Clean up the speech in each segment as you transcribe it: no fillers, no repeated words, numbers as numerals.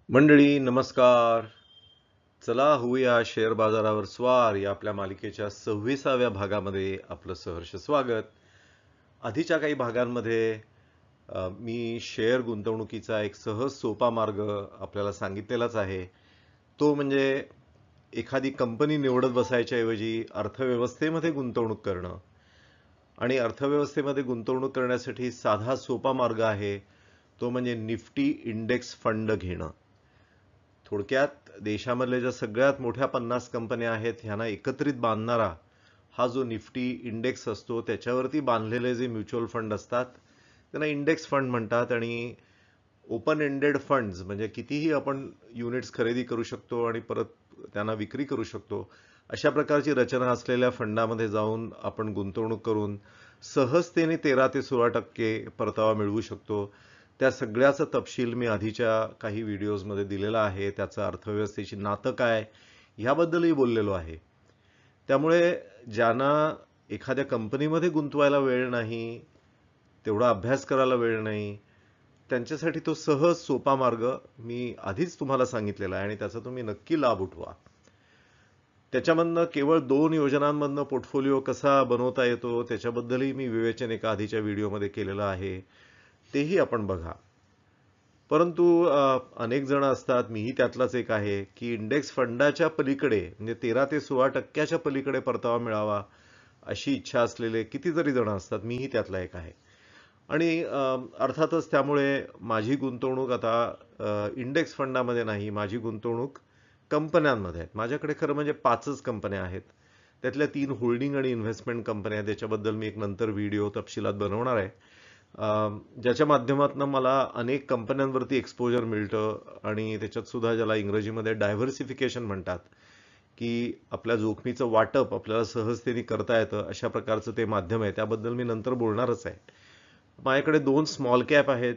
मंडळी नमस्कार. चला होऊया शेअर बाजारावर स्वार या आपल्या मालिकेच्या 26व्या भागामध्ये आपलं सहर्ष स्वागत. आधीच्या काही भागांमध्ये मी शेअर गुंतवणुकीचा एक सहज सोपा मार्ग आपल्याला सांगितलेलाच आहे. तो म्हणजे एखादी कंपनी निवडत बसायच्या ऐवजी अर्थव्यवस्थेमध्ये गुंतवणूक करणं. आणि अर्थव्यवस्थेमध्ये गुंतवणूक करण्यासाठी साधा सोपा मार्ग आहे, तो म्हणजे निफ्टी इंडेक्स फंड घेणं. थोडक्यात देशामधल्या ज्या सगळ्यात मोठ्या 50 कंपन्या आहेत ह्यांना एकत्रित बांधणारा हा जो निफ्टी इंडेक्स असतो त्याच्यावरती बांधलेले जे म्युच्युअल फंड असतात त्यांना इंडेक्स फंड म्हणतात. आणि ओपन एंडेड फंड्स म्हणजे कितीही आपण युनिट्स खरेदी करू शकतो आणि परत त्यांना विक्री करू शकतो, अशा प्रकारची रचना असलेल्या फंडामध्ये जाऊन आपण गुंतवणूक करून सहजतेने 13 ते 16% परतावा मिळवू शकतो. त्या सगळ्याचा तपशील मी आधीच्या काही व्हिडिओजमध्ये दिलेला आहे. त्याचं अर्थव्यवस्थेशी नातं काय ह्याबद्दलही बोललेलो आहे. त्यामुळे ज्यांना एखाद्या कंपनीमध्ये गुंतवायला वेळ नाही, तेवढा अभ्यास करायला वेळ नाही, त्यांच्यासाठी तो सहज सोपा मार्ग मी आधीच तुम्हाला सांगितलेला आहे आणि त्याचा तुम्ही नक्की लाभ उठवा. त्याच्यामधनं केवळ 2 योजनांमधनं पोर्टफोलिओ कसा बनवता येतो त्याच्याबद्दलही मी विवेचन एका आधीच्या व्हिडिओमध्ये केलेलं आहे, तेही आपण बघा. परंतु अनेक जण असतात, मीही त्यातलाच एक आहे, की इंडेक्स फंडाच्या पलीकडे म्हणजे 13 ते 16% पलीकडे परतावा मिळावा अशी इच्छा असलेले कितीतरी जण असतात. मीही त्यातला एक आहे. आणि अर्थातच त्यामुळे माझी गुंतवणूक आता इंडेक्स फंडामध्ये नाही, माझी गुंतवणूक कंपन्यांमध्ये आहेत. माझ्याकडे खरं म्हणजे 5च कंपन्या आहेत. त्यातल्या 3 होल्डिंग आणि इन्व्हेस्टमेंट कंपन्या आहेत. त्याच्याबद्दल मी एक नंतर व्हिडिओ तपशिलात बनवणार आहे. ज्याच्या माध्यमातून मला अनेक कंपन्यांवरती एक्सपोजर मिळतं आणि त्याच्यात सुद्धा ज्याला इंग्रजीमध्ये डायव्हर्सिफिकेशन म्हणतात, की आपल्या जोखमीचं वाटप आपल्याला सहजतेने करता येतं, अशा प्रकारचं ते माध्यम आहे. त्याबद्दल मी नंतर बोलणारच आहे. माझ्याकडे 2 स्मॉल कॅप आहेत.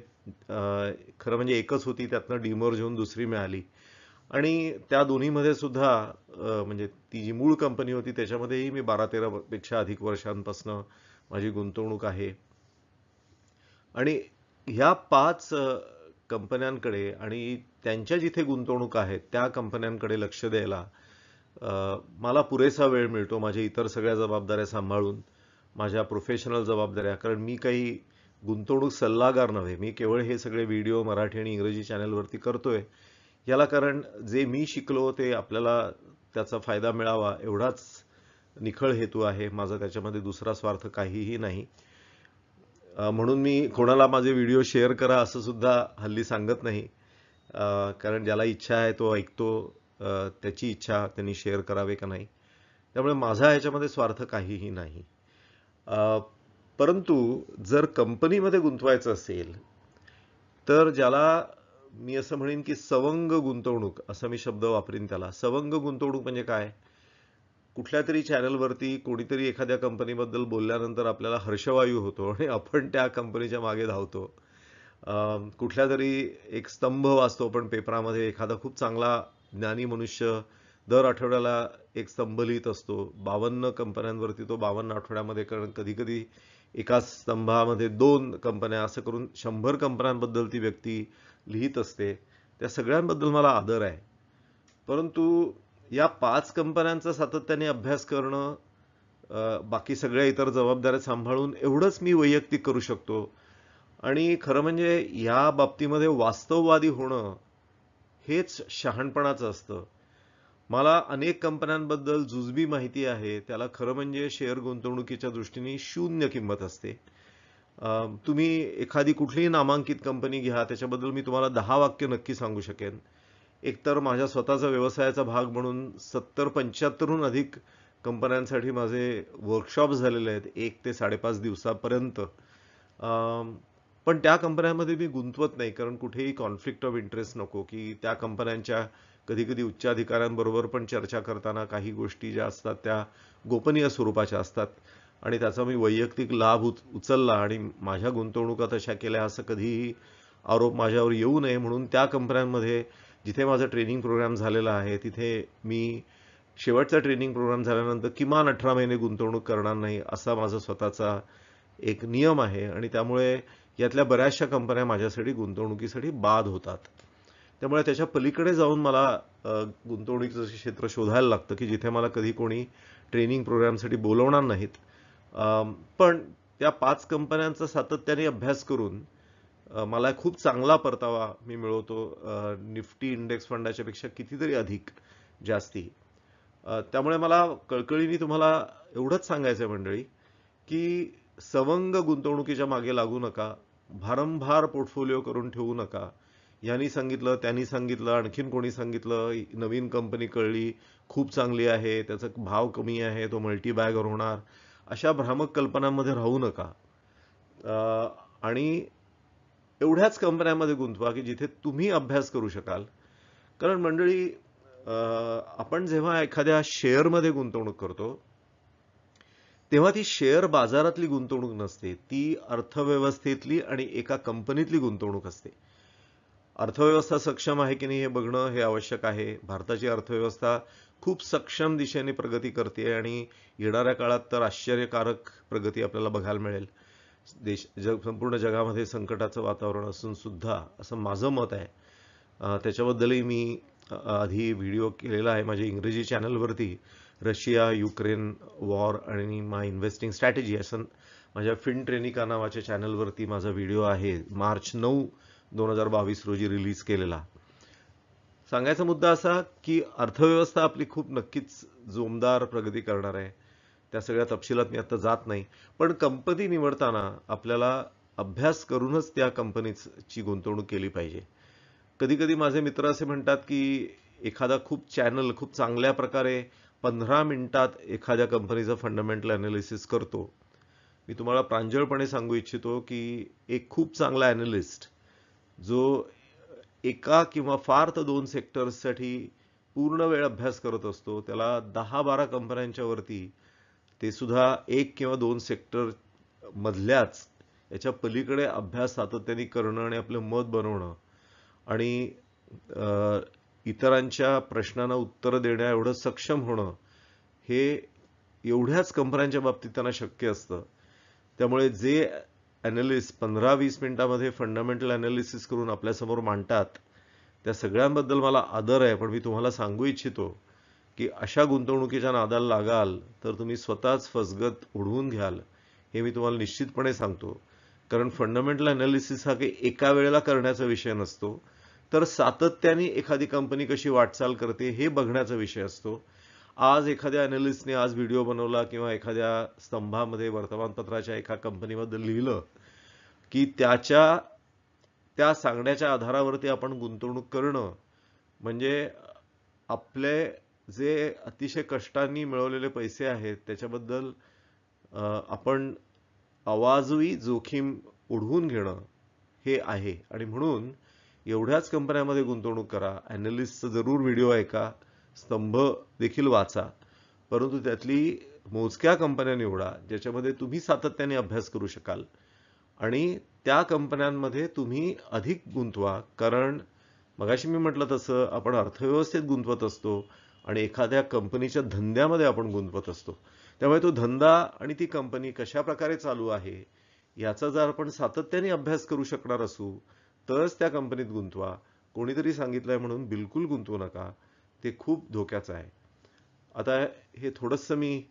खरं म्हणजे एकच होती, त्यातनं डिमर्ज होऊन दुसरी मिळाली. आणि त्या दोन्हीमध्ये सुद्धा म्हणजे ती जी मूळ कंपनी होती त्याच्यामध्येही मी 12-13 पेक्षा अधिक वर्षांपासून माझी गुंतवणूक आहे. आणि ह्या 5 कंपन्यांकडे आणि त्यांच्या जिथे गुंतवणूक आहेत त्या कंपन्यांकडे लक्ष द्यायला मला पुरेसा वेळ मिळतो माझ्या इतर सगळ्या जबाबदाऱ्या सांभाळून, माझ्या प्रोफेशनल जबाबदाऱ्या. कारण मी काही गुंतवणूक सल्लागार नव्हे, मी केवळ हे सगळे व्हिडिओ मराठी आणि इंग्रजी चॅनलवरती करतोय. याला कारण जे मी शिकलो ते आपल्याला त्याचा फायदा मिळावा एवढाच निखळ हेतू आहे माझा. त्याच्यामध्ये दुसरा स्वार्थ काहीही नाही. म्हणून मी कोणाला माझे व्हिडिओ शेअर करा असं सुद्धा हल्ली सांगत नाही. कारण ज्याला इच्छा आहे तो ऐकतो, त्याची इच्छा त्यांनी शेअर करावे का नाही. त्यामुळे माझा ह्याच्यामध्ये स्वार्थ काहीही नाही. परंतु जर कंपनीमध्ये गुंतवायचं असेल तर ज्याला मी असं म्हणेन की सवंग गुंतवणूक असं मी शब्द वापरीन त्याला. सवंग गुंतवणूक म्हणजे काय? कुठल्या तरी चॅनलवरती कोणीतरी एखाद्या कंपनीबद्दल बोलल्यानंतर आपल्याला हर्षवायू होतो आणि आपण त्या कंपनीच्या मागे धावतो. कुठल्या तरी एक स्तंभ वाचतो आपण पेपरामध्ये, एखादा खूप चांगला ज्ञानी मनुष्य दर आठवड्याला एक स्तंभ लिहित असतो. 52 कंपन्यांवरती तो 52 आठवड्यामध्ये, कारण कधी कधी एका स्तंभामध्ये 2 कंपन्या असं करून 100 कंपन्यांबद्दल ती व्यक्ती लिहित असते. त्या सगळ्यांबद्दल मला आदर आहे. परंतु या 5 कंपन्यांचा सातत्याने अभ्यास करणं, बाकी सगळ्या इतर जबाबदाऱ्या सांभाळून एवढंच मी वैयक्तिक करू शकतो. आणि खरं म्हणजे या बाबतीमध्ये वास्तववादी होणं हेच शहाणपणाचं असतं. मला अनेक कंपन्यांबद्दल जुजबी माहिती आहे, त्याला खरं म्हणजे शेअर गुंतवणुकीच्या दृष्टीने शून्य किंमत असते. तुम्ही एखादी कुठलीही नामांकित कंपनी घ्या, त्याच्याबद्दल मी तुम्हाला 10 वाक्य नक्की सांगू शकेन. एकतर माझ्या स्वतःचा व्यवसायाचा भाग म्हणून 70-75हून अधिक कंपन्यांसाठी माझे वर्कशॉप झालेले आहेत, 1 ते 5.5 दिवसापर्यंत. पण त्या कंपन्यांमध्ये मी गुंतवत नाही, कारण कुठेही कॉन्फ्लिक्ट ऑफ इंटरेस्ट नको, की त्या कंपन्यांच्या कधी कधी उच्चाधिकाऱ्यांबरोबर पण चर्चा करताना काही गोष्टी ज्या असतात त्या गोपनीय स्वरूपाच्या असतात आणि त्याचा मी वैयक्तिक लाभ उचलला आणि माझ्या गुंतवणुका तशा केल्या असं कधीही आरोप माझ्यावर येऊ नये म्हणून त्या कंपन्यांमध्ये जिथे माझा ट्रेनिंग प्रोग्राम झालेला आहे तिथे मी शेवटचा ट्रेनिंग प्रोग्राम झाल्यानंतर किमान 18 महिने गुंतवणूक करणार नाही, असा माझा स्वतःचा एक नियम आहे. आणि त्यामुळे यातल्या बऱ्याचशा कंपन्या माझ्यासाठी गुंतवणुकीसाठी बाद होतात. त्यामुळे त्याच्या पलीकडे जाऊन मला गुंतवणुकीचं क्षेत्र शोधायला लागतं की जिथे मला कधी कोणी ट्रेनिंग प्रोग्रामसाठी बोलवणार नाहीत. पण त्या 5 कंपन्यांचा सातत्याने अभ्यास करून मला खूप चांगला परतावा मी मिळवतो, निफ्टी इंडेक्स फंडाच्या पेक्षा कितीतरी अधिक, जास्ती. त्यामुळे मला कळकळीने तुम्हाला एवढंच सांगायचं आहे मंडळी, की सवंग गुंतवणुकीच्या मागे लागू नका, भारंभार पोर्टफोलिओ करून ठेवू नका. यांनी सांगितलं, त्यांनी सांगितलं, आणखीन कोणी सांगितलं, नवीन कंपनी कळली, खूप चांगली आहे, त्याचा भाव कमी आहे, तो मल्टी बॅगर होणार, अशा भ्रामक कल्पनांमध्ये राहू नका. आणि एवढ्याच कंपन्यांमध्ये गुंतवा की जिथे तुम्ही अभ्यास करू शकाल. कारण मंडळी, आपण जेव्हा एखाद्या शेअरमध्ये गुंतवणूक करतो तेव्हा ती शेअर बाजारातली गुंतवणूक नसते, ती अर्थव्यवस्थेतली आणि एका कंपनीतली गुंतवणूक असते. अर्थव्यवस्था सक्षम आहे की नाही हे बघणं हे आवश्यक आहे. भारताची अर्थव्यवस्था खूप सक्षम दिशेने प्रगती करते आणि येणाऱ्या काळात तर आश्चर्यकारक प्रगती आपल्याला बघायला मिळेल. संपूर्ण जगामध्ये संकटाचं वातावरण असून सुद्धा, असं माझं मत आहे. त्याच्याबद्दलही मी आधी व्हिडिओ केलेला आहे माझ्या इंग्रजी चॅनलवरती, रशिया युक्रेन वॉर आणि माय इन्व्हेस्टिंग स्ट्रॅटेजी, असं माझ्या फिनट्रेनिका नावाच्या चॅनलवरती माझा व्हिडिओ आहे, मार्च 9, 2022 रोजी रिलीज केलेला. सांगायचा मुद्दा असा की अर्थव्यवस्था आपली खूप नक्कीच जोमदार प्रगती करणार आहे. त्या सगळ्या तपशिलात मी आता जात नाही. पण कंपनी निवडताना आपल्याला अभ्यास करूनच त्या कंपनीची गुंतवणूक केली पाहिजे. कधी कधी माझे मित्र असे म्हणतात की एखादा खूप चांगल्या प्रकारे 15 मिनिटात एखाद्या कंपनीचं फंडामेंटल अनालिसिस करतो. मी तुम्हाला प्रांजळपणे सांगू इच्छितो की एक खूप चांगला अॅनालिस्ट जो एका किंवा फार तर 2 सेक्टर्ससाठी पूर्ण वेळ अभ्यास करत असतो, त्याला 10-12 कंपन्यांच्या वरती, ते सुद्धा 1 किंवा 2 सेक्टर मधल्याच, याच्या पलीकडे अभ्यास सातत्याने करणं आणि आपलं मत बनवणं आणि इतरांच्या प्रश्नांना उत्तर देण्या एवढं सक्षम होणं, हे एवढ्याच कंपन्यांच्या बाबतीत त्यांना शक्य असतं. त्यामुळे जे अॅनालिस्ट 15-20 मिनिटांमध्ये फंडामेंटल अॅनालिसिस करून आपल्यासमोर मांडतात, त्या सगळ्यांबद्दल मला आदर आहे. पण मी तुम्हाला सांगू इच्छितो की अशा गुंतवणुकीच्या नादाला लागाल तर तुम्ही स्वतःच फसगत ओढवून घ्याल, हे मी तुम्हाला निश्चितपणे सांगतो. कारण फंडामेंटल अॅनालिसिस हा काही एका वेळेला करण्याचा विषय नसतो, तर सातत्याने एखादी कंपनी कशी वाटचाल करते हे बघण्याचा विषय असतो. आज एखाद्या अॅनालिस्टने आज व्हिडिओ बनवला किंवा एखाद्या स्तंभामध्ये वर्तमानपत्राच्या एका कंपनीबद्दल लिहिलं की त्या सांगण्याच्या आधारावरती आपण गुंतवणूक करणं म्हणजे आपले जे अतिशय कष्टांनी मिळवलेले पैसे आहेत त्याच्याबद्दल आपण अवाजवी जोखीम ओढवून घेणं हे आहे. आणि म्हणून एवढ्याच कंपन्यांमध्ये गुंतवणूक करा. अॅनालिस्टचा जरूर व्हिडिओ ऐका, स्तंभ देखील वाचा, परंतु त्यातली मोजक्या कंपन्या निवडा ज्याच्यामध्ये तुम्ही सातत्याने अभ्यास करू शकाल आणि त्या कंपन्यांमध्ये तुम्ही अधिक गुंतवा. कारण मगाशी मी म्हटलं तसं आपण अर्थव्यवस्थेत गुंतवत असतो आणि एखाद्या कंपनीच्या धंद्यामध्ये आपण गुंतवत असतो. त्यामुळे तो धंदा आणि ती कंपनी कशा प्रकारे चालू आहे याचा जर आपण सातत्याने अभ्यास करू शकणार असू तरच त्या कंपनीत गुंतवा. कोणीतरी सांगितलंय म्हणून बिलकुल गुंतवू नका, ते खूप धोक्याचं आहे. आता हे थोडंसं मी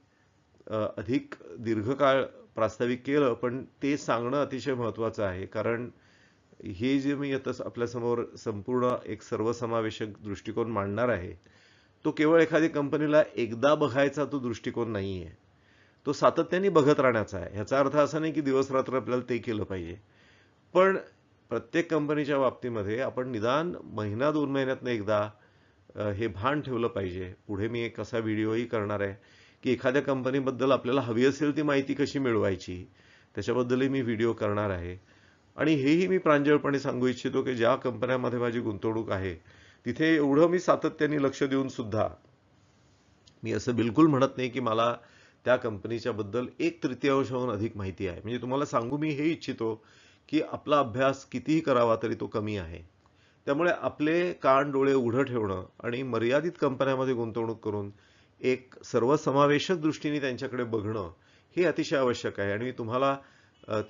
अधिक दीर्घकाळ प्रास्ताविक केलं, पण ते सांगणं अतिशय महत्त्वाचं आहे. कारण हे जे मी आता आपल्यासमोर संपूर्ण एक सर्वसमावेशक दृष्टिकोन मांडणार आहे, तो केवळ एखादी कंपनीला एकदा बघायचा तो दृष्टिकोन नाही आहे, तो सातत्याने बघत राहण्याचा आहे. ह्याचा अर्थ असा नाही की दिवस रात्र आपल्याला ते केलं पाहिजे, पण प्रत्येक कंपनीच्या बाबतीमध्ये आपण निदान महिना 2 महिन्यातनं एकदा हे भान ठेवलं पाहिजे. पुढे मी एक असा व्हिडिओही करणार आहे की एखाद्या कंपनीबद्दल आपल्याला हवी असेल ती माहिती कशी मिळवायची, त्याच्याबद्दलही मी व्हिडिओ करणार आहे. आणि हेही मी प्रांजळपणे सांगू इच्छितो की ज्या कंपन्यांमध्ये माझी गुंतवणूक आहे तिथे एवढं मी सातत्याने लक्ष देऊन सुद्धा मी असं बिलकुल म्हणत नाही की मला त्या कंपनीच्या बद्दल 1/3 अधिक माहिती आहे. म्हणजे तुम्हाला सांगू मी हे इच्छितो की आपला अभ्यास कितीही करावा तरी तो कमी आहे. त्यामुळे आपले कान डोळे उघडं ठेवणं आणि मर्यादित कंपन्यांमध्ये गुंतवणूक करून एक सर्वसमावेशक दृष्टीने त्यांच्याकडे बघणं हे अतिशय आवश्यक आहे. आणि मी तुम्हाला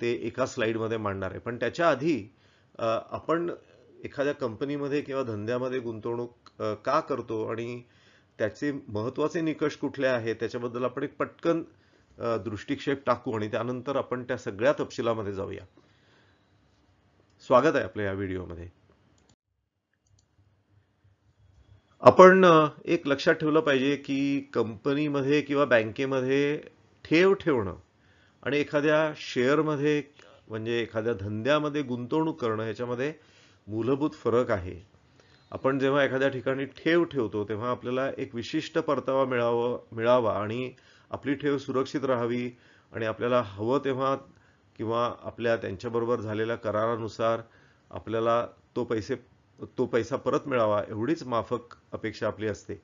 ते एका स्लाइडमध्ये मांडणार आहे. पण त्याच्या आधी आपण एखाद्या कंपनीमध्ये किंवा धंद्यामध्ये गुंतवणूक का करतो आणि त्याचे महत्त्वाचे निकष कुठले आहेत त्याच्याबद्दल आपण एक पटकन दृष्टिक्षेप टाकू आणि त्यानंतर आपण त्या सगळ्या तपशिलामध्ये जाऊया. स्वागत आहे आपल्या या व्हिडिओमध्ये. आपण एक लक्षात ठेवलं पाहिजे की कंपनीमध्ये किंवा बँकेमध्ये ठेव ठेवणं आणि एखाद्या शेअरमध्ये म्हणजे एखाद्या धंद्यामध्ये गुंतवणूक करणं ह्याच्यामध्ये मूलभूत फरक आहे. आपण जेव्हा एखाद्या ठिकाणी ठेव ठेवतो तेव्हा आपल्याला एक विशिष्ट परतावा मिळावा आणि आपली ठेव सुरक्षित राहावी आणि आपल्याला हवं तेव्हा किंवा आपल्या त्यांच्याबरोबर झालेल्या करारानुसार आपल्याला तो पैसा परत मिळावा एवढीच माफक अपेक्षा आपली असते.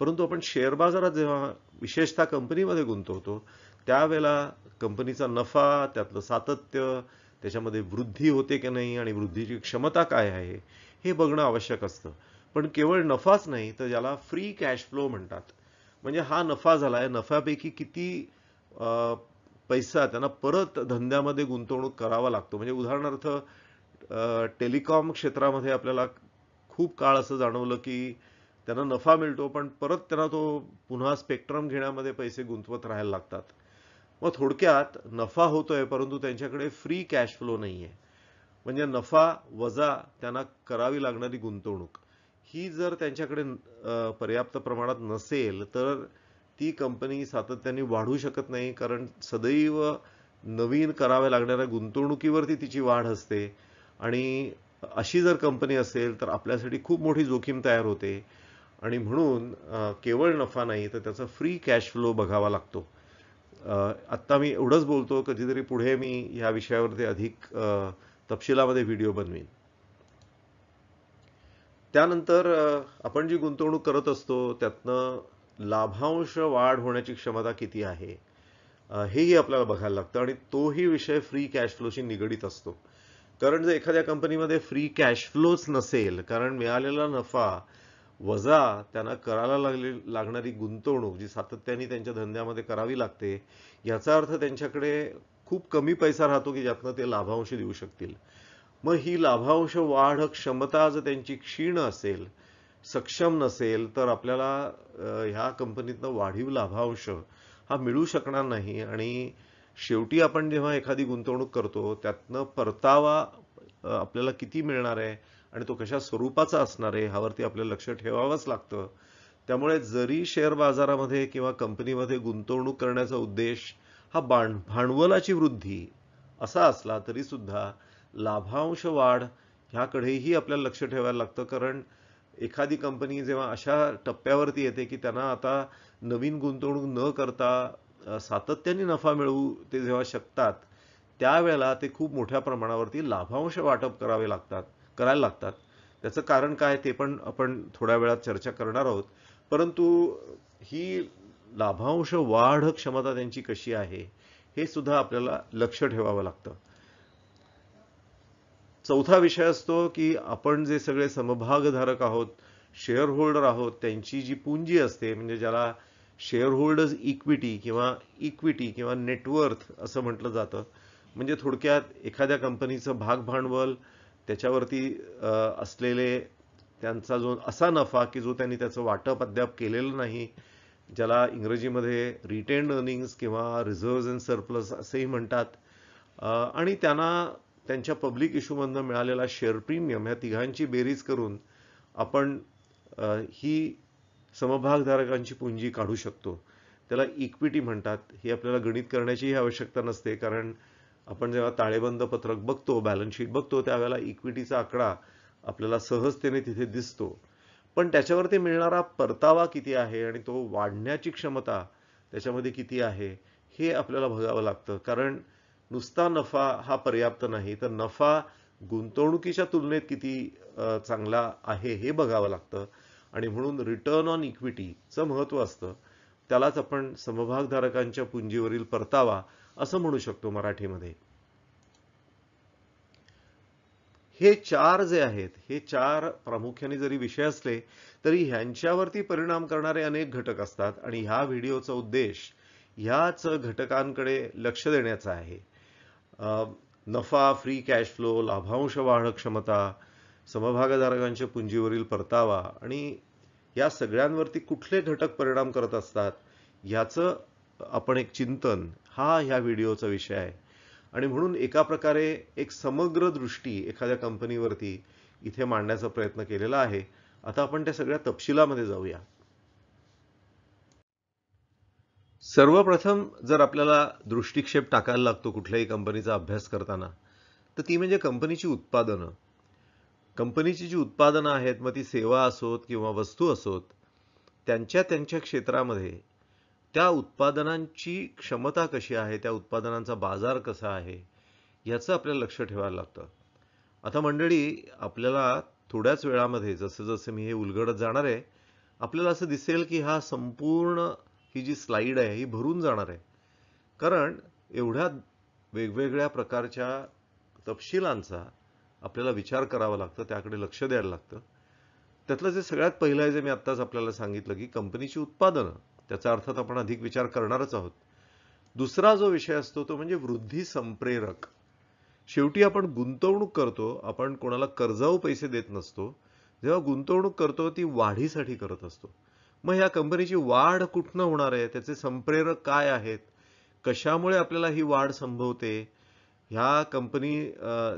परंतु आपण शेअर बाजारात जेव्हा विशेषतः कंपनीमध्ये गुंतवतो त्यावेळेला कंपनीचा नफा, त्यातलं सातत्य, त्याच्यामध्ये वृद्धी होते की नाही आणि वृद्धीची क्षमता काय आहे हे बघणं आवश्यक असतं. पण केवळ नफाच नाही तर ज्याला फ्री कॅश फ्लो म्हणतात. म्हणजे हा नफा झालाय, नफ्यापैकी किती पैसा त्यांना परत धंद्यामध्ये गुंतवणूक करावा लागतो. म्हणजे उदाहरणार्थ टेलिकॉम क्षेत्रामध्ये आपल्याला खूप काळ असं जाणवलं की त्यांना नफा मिळतो पण परत त्यांना तो पुन्हा स्पेक्ट्रम घेण्यामध्ये पैसे गुंतवत राहायला लागतात. मग थोडक्यात नफा होतोय परंतु त्यांच्याकडे फ्री कॅश फ्लो नाहीये. म्हणजे नफा वजा त्यांना करावी लागणारी गुंतवणूक ही जर त्यांच्याकडे पर्याप्त प्रमाणात नसेल तर ती कंपनी सातत्याने वाढू शकत नाही, कारण सदैव नवीन कराव्या लागणाऱ्या गुंतवणुकीवरती तिची वाढ असते आणि अशी जर कंपनी असेल तर आपल्यासाठी खूप मोठी जोखीम तयार होते आणि म्हणून केवळ नफा नाही तर त्याचा फ्री कॅश फ्लो बघावा लागतो. आत्ता मी एवढंच बोलतो, कधीतरी पुढे मी या विषयावरती अधिक तपशिलामध्ये व्हिडिओ बनवीन. त्यानंतर आपण जी गुंतवणूक करत असतो त्यातनं लाभांश वाढ होण्याची क्षमता किती आहे हेही आपल्याला बघायला लागतं आणि तोही विषय फ्री कॅश फ्लोशी निगडीत असतो. कारण जर एखाद्या कंपनीमध्ये फ्री कॅश फ्लोच नसेल, कारण मिळालेला नफा वजा त्यांना करायला लागणारी गुंतवणूक जी सातत्याने त्यांच्या धंद्यामध्ये करावी लागते, याचा अर्थ त्यांच्याकडे खूप कमी पैसा राहतो की ज्यातनं ते लाभांश देऊ शकतील. मग ही लाभांश वाढ क्षमता जर त्यांची क्षीण असेल, सक्षम नसेल तर आपल्याला ह्या कंपनीतनं वाढीव लाभांश हा मिळू शकणार नाही आणि शेवटी आपण जेव्हा एखादी गुंतवणूक करतो त्यातनं परतावा आपल्याला किती मिळणार आहे आणि तो कशा स्वरूपाचा असणार आहे ह्यावरती आपल्याला लक्ष ठेवावंच लागतं. त्यामुळे जरी शेअर बाजारामध्ये किंवा कंपनीमध्ये गुंतवणूक करण्याचा उद्देश हा भांडवलाची वृद्धी असा असला तरी सुद्धा लाभांश वाढ ह्याकडेही आपल्याला लक्ष ठेवायला लागतं. कारण एखादी कंपनी जेव्हा अशा टप्प्यावरती येते की त्यांना आता नवीन गुंतवणूक न करता सातत्याने नफा मिळवू ते जेव्हा शकतात त्यावेळेला ते खूप मोठ्या प्रमाणावरती लाभांश वाटप करायला लागतात. त्याचं कारण काय ते पण आपण थोड्या वेळात चर्चा करणार आहोत. परंतु ही लाभांश वाढ क्षमता त्यांची कशी आहे हे सुद्धा आपल्याला लक्ष ठेवावं लागतं. चौथा विषय असतो की आपण जे सगळे समभागधारक आहोत, शेअर होल्डर आहोत, त्यांची जी पुंजी असते म्हणजे ज्याला शेअर होल्डर्स इक्विटी किंवा नेटवर्थ असं म्हटलं जातं. म्हणजे थोडक्यात एखाद्या कंपनीचं भाग भांडवल, त्याच्यावरती असलेले त्यांचा जो असा नफा की जो त्यांनी त्याचं वाटप अद्याप केलेलं नाही, ज्याला इंग्रजीमध्ये रिटेन्ड अर्निंग्स किंवा रिझर्व्हज अँड सरप्लस असेही म्हणतात. आणि त्यांना त्यांच्या पब्लिक इश्यूमधनं मिळालेला शेअर प्रीमियम ह्या तिघांची बेरीज करून आपण ही समभागधारकांची पुंजी काढू शकतो. त्याला इक्विटी म्हणतात. ही आपल्याला गणित करण्याचीही आवश्यकता नसते, कारण आपण जेव्हा ताळेबंद पत्रक बघतो, बॅलन्स शीट बघतो त्यावेळेला इक्विटीचा आकडा आपल्याला सहजतेने तिथे दिसतो. पण त्याच्यावरती मिळणारा परतावा किती आहे आणि तो वाढण्याची क्षमता त्याच्यामध्ये किती आहे हे आपल्याला बघावं लागतं. कारण नुसता नफा हा पर्याप्त नाही, तर नफा गुंतवणुकीच्या तुलनेत किती चांगला आहे हे बघावं लागतं आणि म्हणून रिटर्न ऑन इक्विटीचं महत्त्व असतं. त्यालाच आपण समभागधारकांच्या पुंजीवरील परतावा असं म्हणू शकतो मराठीमध्ये. हे चार जे आहेत, हे चार प्रामुख्याने जरी विषय असले तरी ह्यांच्यावरती परिणाम करणारे अनेक घटक असतात आणि ह्या व्हिडिओचा उद्देश ह्याच घटकांकडे लक्ष देण्याचा आहे. नफा, फ्री कॅश फ्लो, लाभांश वाढ क्षमता, समभागधारकांच्या पुंजीवरील परतावा आणि या सगळ्यांवरती कुठले घटक परिणाम करत असतात याचं आपण एक चिंतन हा ह्या व्हिडिओचा विषय आहे. आणि म्हणून एका प्रकारे एक समग्र दृष्टी एखाद्या कंपनीवरती इथे मांडण्याचा प्रयत्न केलेला आहे. आता आपण त्या सगळ्या तपशिलामध्ये जाऊया. सर्वप्रथम जर आपल्याला दृष्टिक्षेप टाकायला लागतो कुठल्याही कंपनीचा अभ्यास करताना, तर ती म्हणजे कंपनीची उत्पादनं. कंपनीची जी उत्पादनं आहेत, मग ती सेवा असोत किंवा वस्तू असोत, त्यांच्या क्षेत्रामध्ये त्या उत्पादनांची क्षमता कशी आहे, त्या उत्पादनांचा बाजार कसा आहे, याचं आपल्याला लक्ष ठेवायला लागतं. आता मंडळी, आपल्याला थोड्याच वेळामध्ये जसं जसं मी हे उलगडत जाणार आहे, आपल्याला असं दिसेल की हा संपूर्ण ही जी स्लाईड आहे ही भरून जाणार आहे. कारण एवढ्या वेगवेगळ्या प्रकारच्या तपशिलांचा आपल्याला विचार करावा लागतो, त्याकडे लक्ष द्यायला लागतं. त्यातलं जे सगळ्यात पहिलं आहे, जे मी आत्ताच आपल्याला सांगितलं की कंपनीची उत्पादनं, त्याचा अर्थात आपण अधिक विचार करणारच आहोत. दुसरा जो विषय असतो तो म्हणजे वृद्धी संप्रेरक. शेवटी आपण गुंतवणूक करतो, आपण कोणाला कर्जाऊ पैसे देत नसतो. जेव्हा गुंतवणूक करतो ती वाढीसाठी करत असतो. मग ह्या कंपनीची वाढ कुठनं होणार आहे, त्याचे संप्रेरक काय आहेत, कशामुळे आपल्याला ही वाढ संभवते, ह्या कंपनी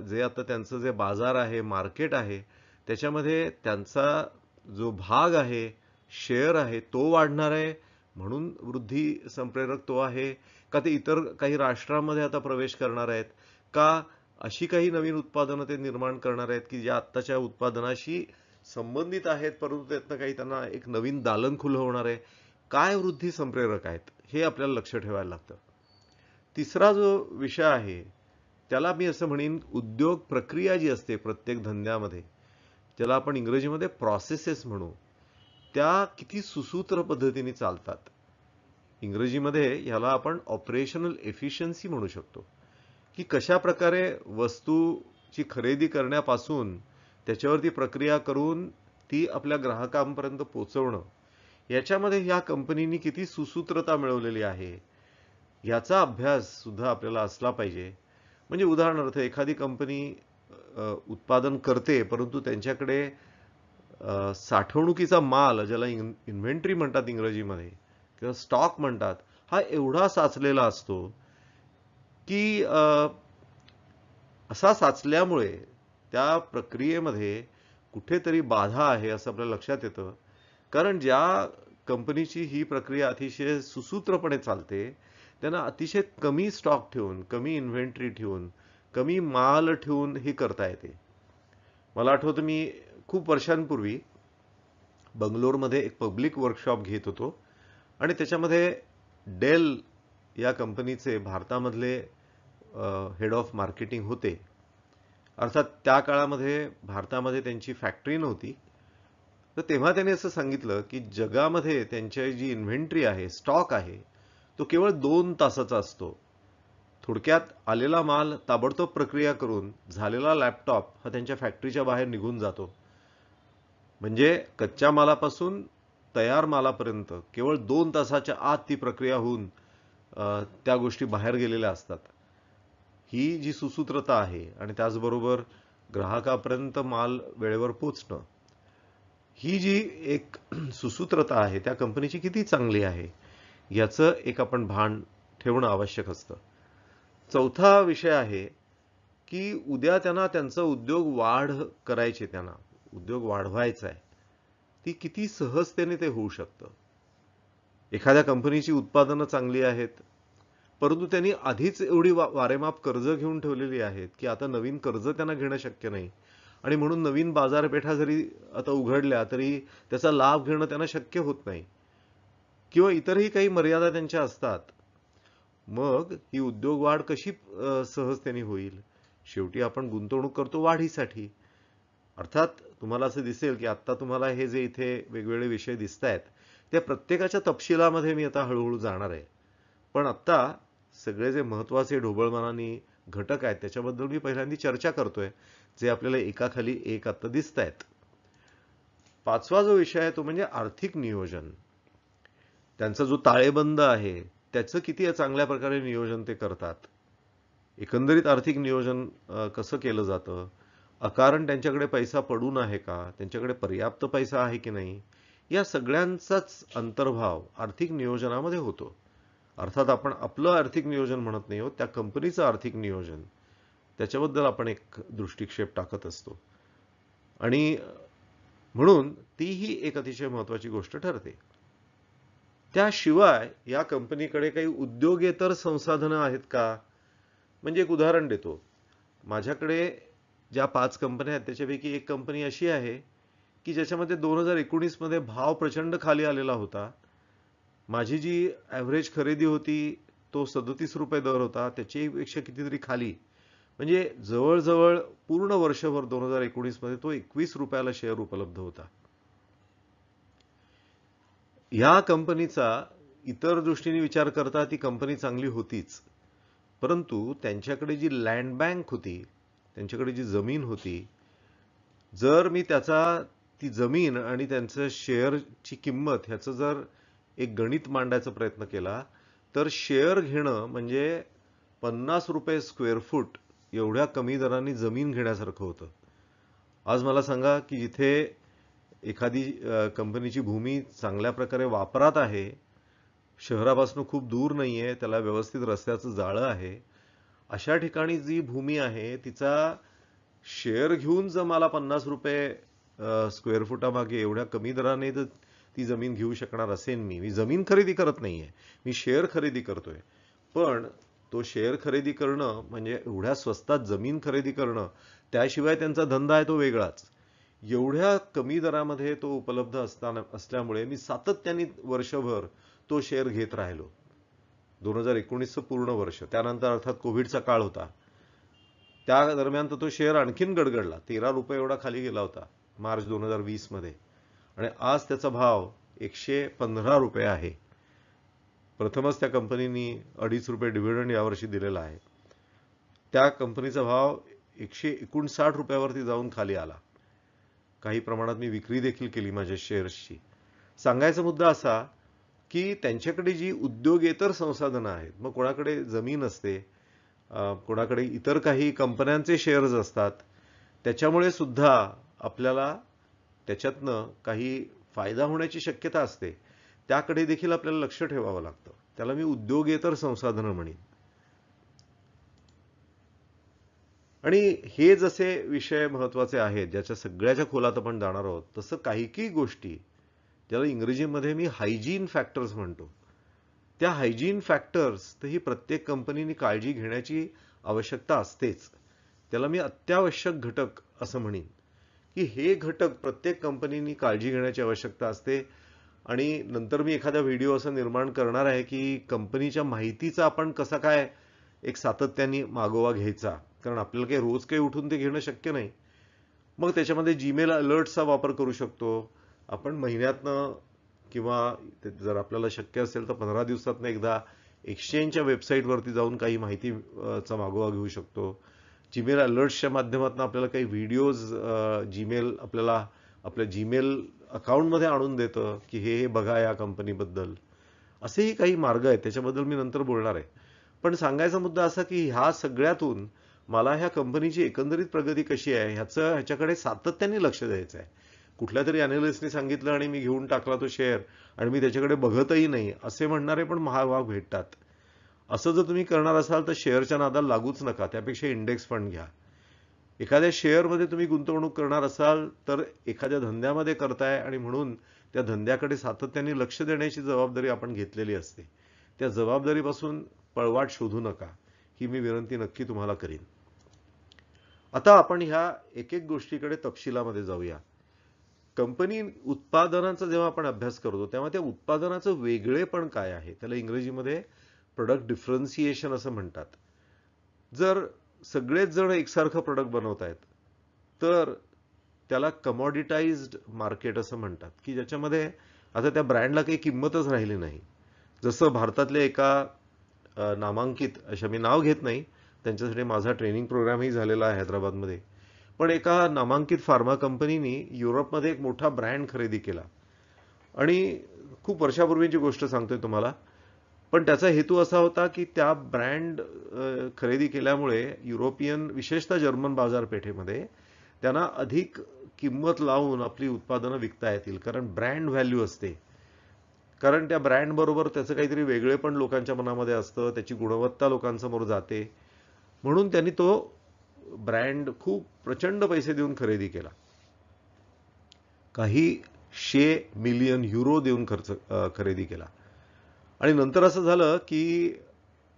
जे आता त्यांचं जे बाजार आहे, मार्केट आहे, त्याच्यामध्ये त्यांचा जो भाग आहे, शेअर आहे, तो वाढणार आहे म्हणून वृद्धी संप्रेरक तो आहे का, ते इतर काही राष्ट्रांमध्ये आता प्रवेश करणार आहेत का, अशी काही नवीन उत्पादनं ते निर्माण करणार आहेत की ज्या आत्ताच्या उत्पादनाशी संबंधित आहेत, परंतु त्यातनं काही त्यांना एक नवीन दालन खुलं होणार आहे. काय वृद्धी संप्रेरक आहेत हे आपल्याला लक्ष ठेवायला लागतं. तिसरा जो विषय आहे त्याला मी असं म्हणेन, उद्योग प्रक्रिया जी असते प्रत्येक धंद्यामध्ये, ज्याला आपण इंग्रजीमध्ये प्रोसेसेस म्हणू, त्या किती सुसूत्र पद्धतीने चालतात. इंग्रजीमध्ये याला आपण ऑपरेशनल एफिशियन्सी म्हणू शकतो, की कशा प्रकारे वस्तूची खरेदी करण्यापासून त्याच्यावरती प्रक्रिया करून ती आपल्या ग्राहकांपर्यंत पोहोचवणं, याच्यामध्ये ह्या कंपनीनी किती सुसूत्रता मिळवलेली आहे याचा अभ्यास सुद्धा आपल्याला असला पाहिजे. म्हणजे उदाहरणार्थ एखादी कंपनी उत्पादन करते, परंतु त्यांच्याकडे साठवणुकीचा माल, ज्याला इन्व्हेंटरी म्हणतात इंग्रजीमध्ये किंवा स्टॉक म्हणतात, हा एवढा साचलेला असतो की असा साचल्यामुळे त्या प्रक्रियेमध्ये कुठेतरी बाधा आहे असं आपल्या लक्षात येतं. कारण ज्या कंपनीची ही प्रक्रिया अतिशय सुसूत्रपणे चालते, त्यांना अतिशय कमी स्टॉक ठेवून, कमी इन्व्हेंटरी ठेवून, कमी माल ठेवून ही करता येते. मला आठवतं, मी खूप वर्षांपूर्वी बंगलोरमध्ये एक पब्लिक वर्कशॉप घेत होतो आणि त्याच्यामध्ये डेल या कंपनीचे भारतामधले हेड ऑफ मार्केटिंग होते. अर्थात त्या काळामध्ये भारतामध्ये त्यांची फॅक्टरी नव्हती. तर तेव्हा त्यांनी असं सांगितलं की जगामध्ये त्यांची जी इन्व्हेंटरी आहे, स्टॉक आहे, तो केवळ 2 तासाचा असतो. थोडक्यात आलेला माल ताबडतोब प्रक्रिया करून झालेला लॅपटॉप हा त्यांच्या फॅक्टरीच्या बाहेर निघून जातो. म्हणजे कच्च्या मालापासून तयार मालापर्यंत केवळ 2 तासाच्या आत ती प्रक्रिया होऊन त्या गोष्टी बाहेर गेलेल्या असतात. ही जी सुसूत्रता आहे आणि त्याचबरोबर ग्राहकापर्यंत माल वेळेवर पोचणं, ही जी एक सुसूत्रता आहे त्या कंपनीची किती चांगली आहे याचं एक आपण भान ठेवणं आवश्यक असतं. चौथा विषय आहे की उद्या त्यांना त्यांचा उद्योग वाढ करायचे, त्यांना उद्योग वाढवायचा आहे, ती किती सहजतेने ते होऊ शकतं. एखाद्या कंपनीची उत्पादनं चांगली आहेत, परंतु त्यांनी आधीच एवढी वारेमाप कर्ज घेऊन ठेवलेली आहेत की आता नवीन कर्ज त्यांना घेणं शक्य नाही, आणि म्हणून नवीन बाजारपेठा जरी आता उघडल्या तरी त्याचा लाभ घेणं त्यांना शक्य होत नाही, किंवा इतरही काही मर्यादा त्यांच्या असतात. मग ही उद्योग वाढ कशी सहजतेने होईल? शेवटी आपण गुंतवणूक करतो वाढीसाठी. अर्थात तुम्हाला असं दिसेल की आता तुम्हाला हे जे इथे वेगवेगळे विषय दिसत आहेत, त्या प्रत्येकाच्या तपशिलामध्ये मी आता हळूहळू जाणार आहे. पण आता सगळे जे महत्त्वाचे ढोबळमानाने घटक आहेत त्याच्याबद्दल मी पहिल्यांदा चर्चा करतोय, जे आपल्याला एकाखाली एक आता दिसत आहेत. 5वा जो विषय आहे तो म्हणजे आर्थिक नियोजन. त्यांचा जो ताळेबंद आहे त्याचं किती चांगल्या प्रकारे नियोजन ते करतात. एकंदरीत आर्थिक नियोजन कसं केलं जातं, अकारण त्यांच्याकडे पैसा पडून आहे का, त्यांच्याकडे पर्याप्त पैसा आहे की नाही, या सगळ्यांचाच अंतर्भाव आर्थिक नियोजनामध्ये होतो. अर्थात आपण आपलं आर्थिक नियोजन म्हणत नाही आहोत, त्या कंपनीचं आर्थिक नियोजन, त्याच्याबद्दल आपण एक दृष्टिक्षेप टाकत असतो. आणि म्हणून तीही एक अतिशय महत्त्वाची गोष्ट ठरते. त्याशिवाय या कंपनीकडे काही उद्योगेतर संसाधनं आहेत का? म्हणजे एक उदाहरण देतो. माझ्याकडे ज्या 5 कंपन्या आहेत त्याच्यापैकी एक कंपनी अशी आहे की ज्याच्यामध्ये 2019 मध्ये भाव प्रचंड खाली आलेला होता. माझी जी ॲव्हरेज खरेदी होती तो ₹37 दर होता, त्याच्यापेक्षा कितीतरी खाली. म्हणजे जवळजवळ पूर्ण वर्षभर 2019 मध्ये तो ₹21 शेअर उपलब्ध होता. या कंपनीचा इतर दृष्टीने विचार करता ती कंपनी चांगली होतीच, परंतु त्यांच्याकडे जी लँड बँक होती, त्यांच्याकडे जी जमीन होती, जर मी ती जमीन आणि त्यांचं शेअरची किंमत ह्याचं जर एक गणित मांडायचा प्रयत्न केला, तर शेअर घेणं म्हणजे ₹50 स्क्वेअर फूट एवढ्या कमी दराने जमीन घेण्यासारखं होतं. आज मला सांगा की जिथे एखादी कंपनीची भूमी चांगल्या प्रकारे वापरात आहे, शहरापासून खूप दूर नाहीये, त्याला व्यवस्थित रस्त्याचं जाळं आहे, अशा ठिकाणी जी भूमी आहे तिचा शेअर घेऊन जर मला ₹50 स्क्वेअर फुटामागे एवढ्या कमी दराने जर ती जमीन घेऊ शकणार असेल, मी जमीन खरेदी करत नाहीये, मी शेअर खरेदी करतोय. पण तो शेअर खरेदी करणं म्हणजे एवढ्या स्वस्तात जमीन खरेदी करणं, त्याशिवाय त्यांचा धंदा आहे तो वेगळाच. एवढ्या कमी दरामध्ये तो उपलब्ध असल्यामुळे मी सातत्याने वर्षभर तो शेअर घेत राहिलो. 2019चं पूर्ण वर्ष, त्यानंतर अर्थात कोविडचा काळ होता, त्या दरम्यान तर तो शेअर आणखीन गडगडला, ₹13 एवढा खाली गेला होता मार्च 2020 मध्ये, आणि आज त्याचा भाव ₹115 आहे. प्रथमच त्या कंपनीनी ₹2.5 डिव्हिडंड यावर्षी दिलेला आहे. त्या कंपनीचा भाव ₹159 वरती जाऊन खाली आला. काही प्रमाणात मी विक्री देखील केली माझ्या शेअर्सची. सांगायचा मुद्दा असा की त्यांच्याकडे जी उद्योगेतर संसाधनं आहेत, मग कोणाकडे जमीन असते, कोणाकडे इतर काही कंपन्यांचे शेअर्स असतात, त्याच्यामुळे सुद्धा आपल्याला त्याच्यातनं काही फायदा होण्याची शक्यता असते, त्याकडे देखील आपल्याला लक्ष ठेवावं लागतं. त्याला मी उद्योगेतर संसाधनं म्हणेन. आणि हे जसे विषय महत्त्वाचे आहेत, ज्याच्या सगळ्याच्या खोलात आपण जाणार आहोत, तसं काही गोष्टी ज्याला इंग्रजीमध्ये मी हायजीन फॅक्टर्स म्हणतो, त्या हायजीन फॅक्टर्स तर ही प्रत्येक कंपनीने काळजी घेण्याची आवश्यकता असतेच. त्याला मी अत्यावश्यक घटक असं म्हणेन की हे घटक प्रत्येक कंपनीने काळजी घेण्याची आवश्यकता असते. आणि नंतर मी एखादा व्हिडिओ असं निर्माण करणार आहे की कंपनीच्या माहितीचा आपण कसा काय एक सातत्याने मागोवा घ्यायचा, कारण आपल्याला काही रोज काही उठून ते घेणं शक्य नाही. मग त्याच्यामध्ये जीमेल अलर्ट्सचा वापर करू शकतो आपण. महिन्यातनं किंवा जर आपल्याला शक्य असेल तर 15 दिवसातनं एकदा एक्सचेंजच्या वेबसाईटवरती जाऊन काही माहितीचा मागोवा घेऊ शकतो. जीमेल अलर्ट्सच्या माध्यमातून आपल्याला काही व्हिडिओज जीमेल आपल्याला आपल्या जीमेल अकाउंटमध्ये आणून देतं की हे बघा या कंपनीबद्दल. असेही काही मार्ग आहेत, त्याच्याबद्दल मी नंतर बोलणार आहे. पण सांगायचा मुद्दा असा की ह्या सगळ्यातून मला ह्या कंपनीची एकंदरीत प्रगती कशी आहे ह्याच्याकडे सातत्याने लक्ष द्यायचं आहे. कुठल्या तरी अॅनालिस्टने सांगितलं आणि मी घेऊन टाकला तो शेअर आणि मी त्याच्याकडे बघतही नाही असे म्हणणारे पण महाभाग भेटतात. असं जर तुम्ही करणार असाल तर शेअरच्या नादाला लागूच नका, त्यापेक्षा इंडेक्स फंड घ्या. एखाद्या शेअरमध्ये तुम्ही गुंतवणूक करणार असाल तर एखाद्या धंद्यामध्ये करताय आणि म्हणून त्या धंद्याकडे सातत्याने लक्ष देण्याची जबाबदारी आपण घेतलेली असते. त्या जबाबदारीपासून पळवाट शोधू नका, ही मी विनंती नक्की तुम्हाला करीन. आता आपण ह्या एक गोष्टीकडे तपशिलामध्ये जाऊया. कंपनी उत्पादनाचा जेव्हा आपण अभ्यास करतो तेव्हा त्या उत्पादनाचं वेगळेपण काय आहे, त्याला इंग्रजीमध्ये प्रोडक्ट डिफरन्सिएशन असं म्हणतात. जर सगळेच जण एकसारखं प्रोडक्ट बनवत आहेत तर त्याला कमॉडिटाइज्ड मार्केट असं म्हणतात, की ज्याच्यामध्ये आता त्या ब्रँडला काही किंमतच राहिली नाही. जसं भारतातल्या एका नामांकित, अशा मी नाव घेत नाही, त्यांच्यासाठी माझा ट्रेनिंग प्रोग्रामही झालेला आहे हैदराबादमध्ये, पण एका नामांकित फार्मा कंपनीने युरोपमध्ये एक मोठा ब्रँड खरेदी केला. आणि खूप वर्षापूर्वीची गोष्ट सांगतोय तुम्हाला, पण त्याचा हेतू असा होता की त्या ब्रँड खरेदी केल्यामुळे युरोपियन, विशेषतः जर्मन बाजारपेठेमध्ये त्यांना अधिक किंमत लावून आपली उत्पादनं विकता येतील, कारण ब्रँड व्हॅल्यू असते. कारण त्या ब्रँड बरोबर त्याचं काहीतरी वेगळे पण लोकांच्या मनामध्ये असतं, त्याची गुणवत्ता लोकांसमोर जाते. म्हणून त्यांनी तो ब्रँड खूप प्रचंड पैसे देऊन खरेदी केला. काही 100 मिलियन युरो देऊन खरेदी केला. आणि नंतर असं झालं की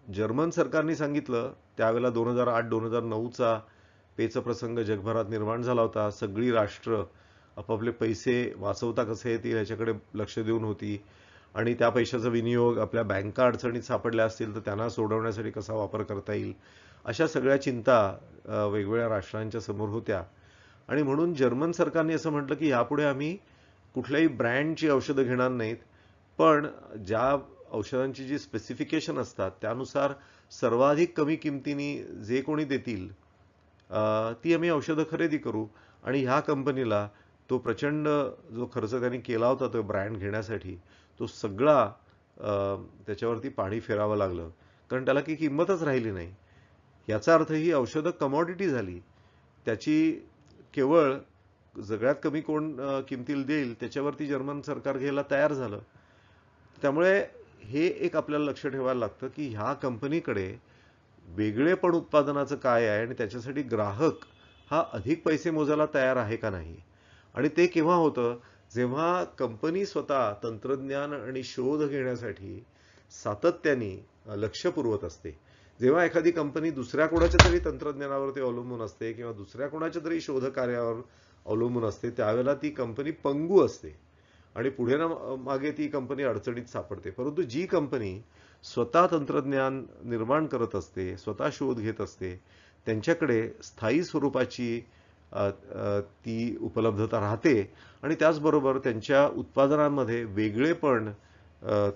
जर्मन सरकारने सांगितलं, त्यावेळेला 2008-2009चा पेचप्रसंग जगभरात निर्माण झाला होता. सगळी राष्ट्र आपापले पैसे वाचवता कसे येतील ह्याच्याकडे लक्ष देऊन होती, आणि त्या पैशाचा विनियोग आपल्या बँका अडचणीत सापडल्या असतील तर त्यांना सोडवण्यासाठी कसा वापर करता येईल, अशा सगळ्या चिंता वेगवेगळ्या राष्ट्रांच्या समोर होत्या. आणि म्हणून जर्मन सरकारने असं म्हटलं की यापुढे आम्ही कुठल्याही ब्रँडची औषधं घेणार नाहीत, पण ज्या औषधांची जी स्पेसिफिकेशन असतात त्यानुसार सर्वाधिक कमी किमतीने जे कोणी देतील ती आम्ही औषधं खरेदी करू. आणि ह्या कंपनीला तो प्रचंड जो खर्च त्यांनी केला होता तो ब्रँड घेण्यासाठी, तो सगळा त्याच्यावरती पाणी फेरावं लागलं, कारण त्याला काही किंमतच राहिली नाही. याचा अर्थ ही औषधं कमॉडिटी झाली. त्याची केवळ सगळ्यात कमी कोण किमतीला देईल त्याच्यावरती जर्मन सरकार घ्यायला तयार झालं. त्यामुळे हे एक आपल्याला लक्ष ठेवायला लागतं की ह्या कंपनीकडे वेगळेपण उत्पादनाचं काय आहे आणि त्याच्यासाठी ग्राहक हा अधिक पैसे मोजायला तयार आहे का नाही. आणि ते केव्हा होतं, जेव्हा कंपनी स्वतः तंत्रज्ञान आणि शोध घेण्यासाठी सातत्याने लक्ष पुरवत असते. जेव्हा एखादी कंपनी दुसऱ्या कोणाच्या तरी तंत्रज्ञानावरती अवलंबून असते किंवा दुसऱ्या कोणाच्या तरी शोध कार्यावर अवलंबून असते, त्यावेळेला ती कंपनी पंगू असते आणि पुढे ना मागे ती कंपनी अडचणीत सापडते. परंतु जी कंपनी स्वतः तंत्रज्ञान निर्माण करत असते, स्वतः शोध घेत असते, त्यांच्याकडे स्थायी स्वरूपाची ती उपलब्धता राहते. आणि त्याचबरोबर त्यांच्या उत्पादनांमध्ये वेगळेपण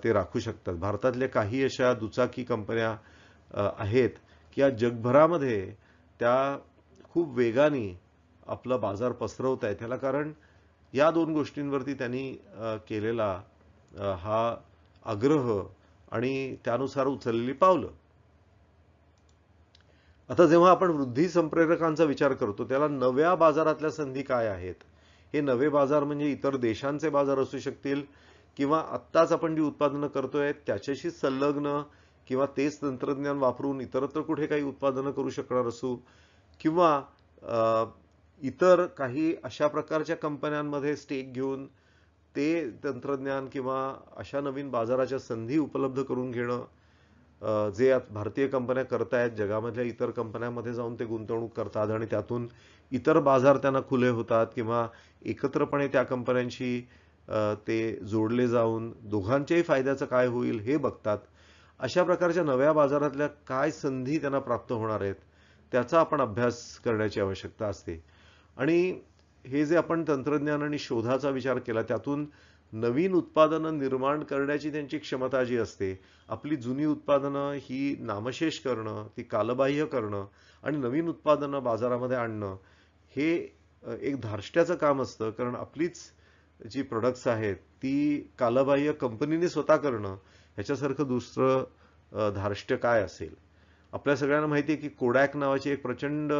ते राखू शकतात. भारतातल्या काही अशा दुचाकी कंपन्या आहेत की आज जगभरामध्ये त्या खूप वेगाने आपला बाजार पसरवत आहेत. त्याला कारण या दोन गोष्टींवरती त्यांनी केलेला हा आग्रह आणि त्यानुसार उचललेली पावलं. आता जेव्हा आपण वृद्धी संप्रेरकांचा विचार करतो त्याला नव्या बाजारातल्या संधी काय आहेत. हे नवे बाजार म्हणजे इतर देशांचे बाजार असू शकतील, किंवा आत्ताच आपण जी उत्पादनं करतोय त्याच्याशी संलग्न किंवा तेच तंत्रज्ञान वापरून इतरत्र कुठे काही उत्पादनं करू शकणार असू, किंवा इतर काही अशा प्रकारच्या कंपन्यांमध्ये स्टेक घेऊन ते तंत्रज्ञान किंवा अशा नवीन बाजाराच्या संधी उपलब्ध करून घेणं, जे भारतीय कंपन्या करतायत जगामधल्या इतर कंपन्यांमध्ये जाऊन ते गुंतवणूक करतात आणि त्यातून इतर बाजार त्यांना खुले होतात, किंवा एकत्रपणे त्या कंपन्यांशी ते जोडले जाऊन दोघांच्याही फायद्याचं काय होईल हे बघतात. अशा प्रकारच्या नव्या बाजारातल्या काय संधी त्यांना प्राप्त होणार आहेत त्याचा आपण अभ्यास करण्याची आवश्यकता असते. आणि हे जे आपण तंत्रज्ञान आणि शोधाचा विचार केला त्यातून नवीन उत्पादनं निर्माण करण्याची त्यांची क्षमता जी असते, आपली जुनी उत्पादनं ही नामशेष करणं, ती कालबाह्य करणं आणि नवीन उत्पादनं बाजारामध्ये आणणं, हे एक धार्ष्ट्याचं काम असतं. कारण आपलीच जी प्रोडक्ट्स आहेत ती कालबाह्य कंपनीने स्वतः करणं ह्याच्यासारखं दुसरं धार्ष्ट्य काय असेल. आपल्या सगळ्यांना माहिती आहे की कोडॅक नावाची एक प्रचंड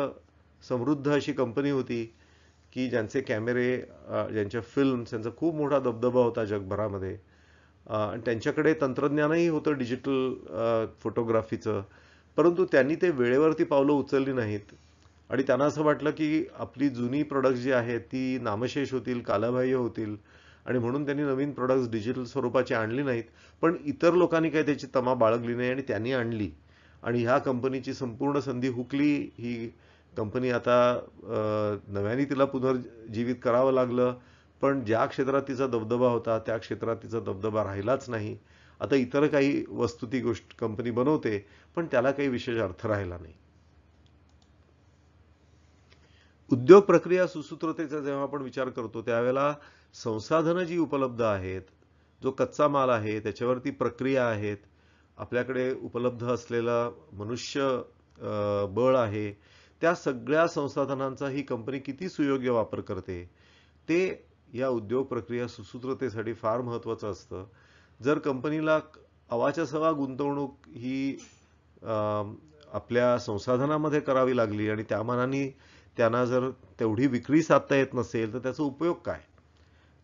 समृद्ध अशी कंपनी होती की ज्यांचे कॅमेरे, ज्यांच्या फिल्म्स, यांचा खूप मोठा दबदबा होता जगभरामध्ये. आणि त्यांच्याकडे तंत्रज्ञानही होतं डिजिटल फोटोग्राफीचं, परंतु त्यांनी ते वेळेवरती पावलं उचलली नाहीत. आणि त्यांना असं वाटलं की आपली जुनी प्रोडक्ट्स जी आहेत ती नामशेष होतील, कालबाह्य होतील, आणि म्हणून त्यांनी नवीन प्रोडक्ट्स डिजिटल स्वरूपाची आणली नाहीत. पण इतर लोकांनी काही त्याची तमा बाळगली नाही आणि त्यांनी आणली, आणि ह्या कंपनीची संपूर्ण संधी हुकली. ही कंपनी आता नव्याने तिला पुनर्जीवित करावं लागलं, पण ज्या क्षेत्रात तिचा दबदबा होता त्या क्षेत्रात तिचा दबदबा राहिलाच नाही. आता इतर काही वस्तू ती गोष्ट कंपनी बनवते, पण त्याला काही विशेष अर्थ राहिला नाही. उद्योग प्रक्रिया सुसूत्रतेचा जेव्हा आपण विचार करतो त्यावेळेला संसाधनं जी उपलब्ध आहेत, जो कच्चा माल आहे, त्याच्यावरती प्रक्रिया आहेत, आपल्याकडे उपलब्ध असलेला मनुष्य बळ आहे, त्या सगळ्या संसाधनांचा ही कंपनी किती सुयोग्य वापर करते ते या उद्योग प्रक्रिया सुसूत्रतेसाठी फार महत्त्वाचं असतं. जर कंपनीला अवाच्या सवा गुंतवणूक ही आपल्या संसाधनामध्ये करावी लागली आणि त्या मानाने त्यांना जर तेवढी विक्री साधता येत नसेल तर त्याचा उपयोग काय?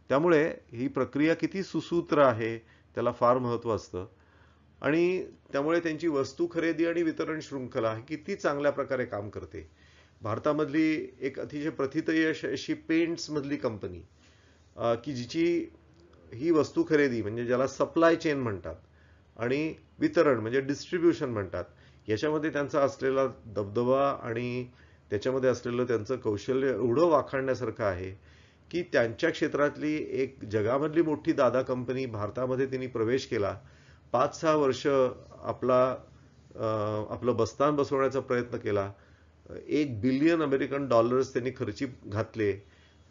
त्यामुळे ही प्रक्रिया किती सुसूत्र आहे त्याला फार महत्त्व असतं आणि त्यामुळे त्यांची वस्तू खरेदी आणि वितरण शृंखला किती चांगल्या प्रकारे काम करते. भारतामधली एक अतिशय प्रथितयश अशी पेंट्स मधली कंपनी की जिची ही वस्तू खरेदी म्हणजे ज्याला सप्लाय चेन म्हणतात आणि वितरण म्हणजे डिस्ट्रीब्युशन म्हणतात, याच्यामध्ये त्यांचा असलेला दबदबा आणि त्याच्यामध्ये असलेलं त्यांचं कौशल्य एवढं वाखाणण्यासारखं आहे की त्यांच्या क्षेत्रातली एक जगामधली मोठी दादा कंपनी भारतामध्ये त्यांनी प्रवेश केला. 5-6 वर्ष आपलं बस्तान बसवण्याचा प्रयत्न केला. $1 बिलियन त्यांनी खर्ची घातले,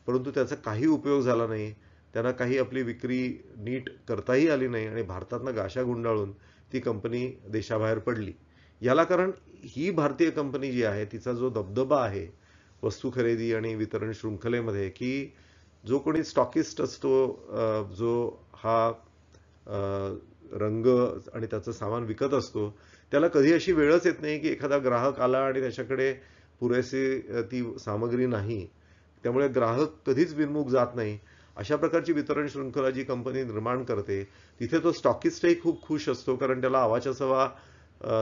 परंतु त्याचा काही उपयोग झाला नाही. त्यांना काही आपली विक्री नीट करताही आली नाही आणि भारतातनं गाशा गुंडाळून ती कंपनी देशाबाहेर पडली. याला कारण ही भारतीय कंपनी जी आहे तिचा जो दबदबा आहे वस्तू खरेदी आणि वितरण शृंखलेमध्ये, की जो कोणी स्टॉकिस्ट असतो, जो हा रंग आणि त्याचं सामान विकत असतो, त्याला कधी अशी वेळच येत नाही की एखादा ग्राहक आला आणि त्याच्याकडे पुरेसे ती सामग्री नाही, त्यामुळे ग्राहक कधीच बिनमुख जात नाही. अशा प्रकारची वितरण शृंखला जी कंपनी निर्माण करते तिथे तो स्टॉकिस्टही खूप खुश असतो, कारण त्याला हवाच्या सवा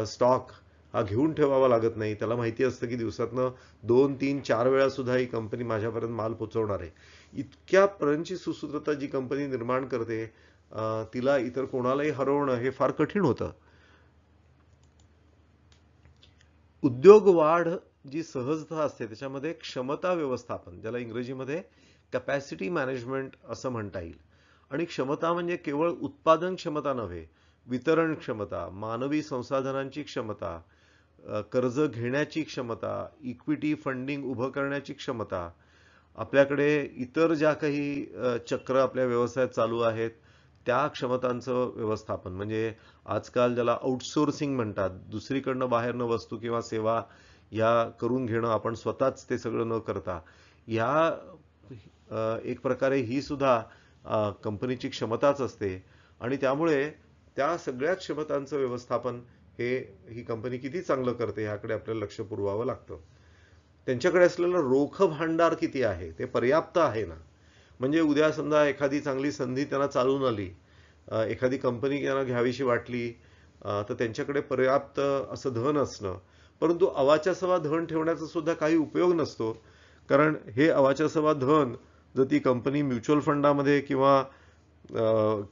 स्टॉक हा घेऊन ठेवावा लागत नाही. त्याला माहिती असतं की दिवसातनं 2, 3, 4 वेळा सुद्धा ही कंपनी माझ्यापर्यंत माल पोहोचवणार आहे. इतक्यापर्यंतची सुसूत्रता जी कंपनी निर्माण करते तिला इतर कोणालाही हरवणं हे फार कठीण होतं. उद्योग वाढ जी सहजता असते त्याच्यामध्ये क्षमता व्यवस्थापन, ज्याला इंग्रजीमध्ये कॅपॅसिटी मॅनेजमेंट असं म्हणता येईल. आणि क्षमता म्हणजे केवळ उत्पादन क्षमता नव्हे, वितरण क्षमता, मानवी संसाधनांची क्षमता, कर्ज घेण्याची क्षमता, इक्विटी फंडिंग उभं करण्याची क्षमता, आपल्याकडे इतर ज्या काही चक्र आपल्या व्यवसायात चालू आहेत त्या क्षमतांचं व्यवस्थापन, म्हणजे आजकाल ज्याला आउटसोर्सिंग म्हणतात, दुसरीकडनं बाहेरनं वस्तू किंवा सेवा या करून घेणं, आपण स्वतःच ते सगळं न करता, या एक प्रकारे ही सुद्धा कंपनीची क्षमताच असते. आणि त्यामुळे त्या सगळ्या क्षमतांचं व्यवस्थापन ही कंपनी किती चांगलं करते ह्याकडे आपल्याला लक्ष पुरवावं लागतं. त्यांच्याकडे असलेलं रोख भांडार किती आहे, ते पर्याप्त आहे ना? म्हणजे उद्या समजा एखादी चांगली संधी त्यांना चालून आली, एखादी कंपनी त्यांना घ्यावीशी वाटली, तर त्यांच्याकडे पर्याप्त असं धन असणं, परंतु अवाच्या सवा धन ठेवण्याचा सुद्धा काही उपयोग नसतो. कारण हे अवाच्या सवा धन जर ती कंपनी म्युच्युअल फंडामध्ये किंवा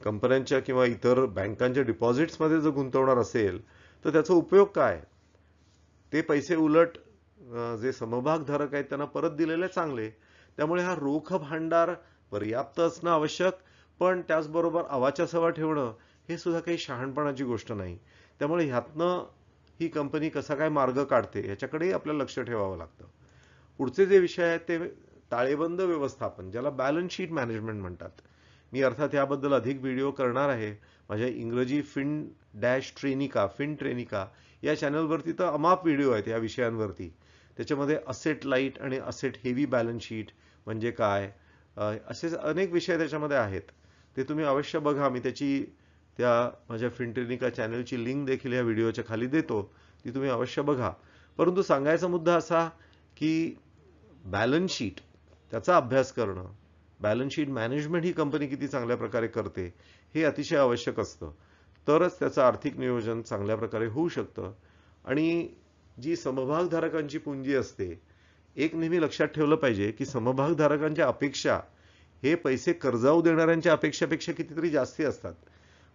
कंपन्यांच्या किंवा इतर बँकांच्या डिपॉझिट्समध्ये जर गुंतवणार असेल तर त्याचा उपयोग काय? ते पैसे उलट जे समभागधारक आहेत त्यांना परत दिलेले चांगले. त्यामुळे हा रोख भांडार पर्याप्त असणं आवश्यक, पण त्याचबरोबर अवाच्या सवा ठेवणं हे सुद्धा काही शहाणपणाची गोष्ट नाही. त्यामुळे ह्यातनं ही कंपनी कसा काय मार्ग काढते ह्याच्याकडेही आपल्याला लक्ष ठेवावं लागतं. पुढचे जे विषय आहेत ते ताळेबंद व्यवस्थापन, ज्याला बॅलन्स शीट मॅनेजमेंट म्हणतात. मी अर्थात याबद्दल अधिक व्हिडिओ करणार आहे माझ्या इंग्रजी फिन ट्रेनिका या चॅनलवरती. तर अमाप व्हिडिओ आहेत या विषयांवरती. त्याच्यामध्ये असेट लाईट आणि असेट हेवी बॅलन्स शीट म्हणजे काय, असे अनेक विषय त्याच्यामध्ये आहेत. ते तुम्ही अवश्य बघा. मी त्या माझ्या फिन ट्रेनिका चॅनलची लिंक देखील या व्हिडिओच्या खाली देतो, ती तुम्ही अवश्य बघा. परंतु सांगायचा मुद्दा असा की बॅलन्स शीट त्याचा अभ्यास करणं, बॅलन्स शीट मॅनेजमेंट ही कंपनी किती चांगल्या प्रकारे करते हे अतिशय आवश्यक असतं. तरच त्याचं आर्थिक नियोजन चांगल्या प्रकारे होऊ शकतं. आणि जी समभागधारकांची पुंजी असते, एक नेहमी लक्षात ठेवलं पाहिजे की समभागधारकांच्या अपेक्षा हे पैसे कर्जाऊ देणाऱ्यांच्या अपेक्षापेक्षा कितीतरी जास्ती असतात.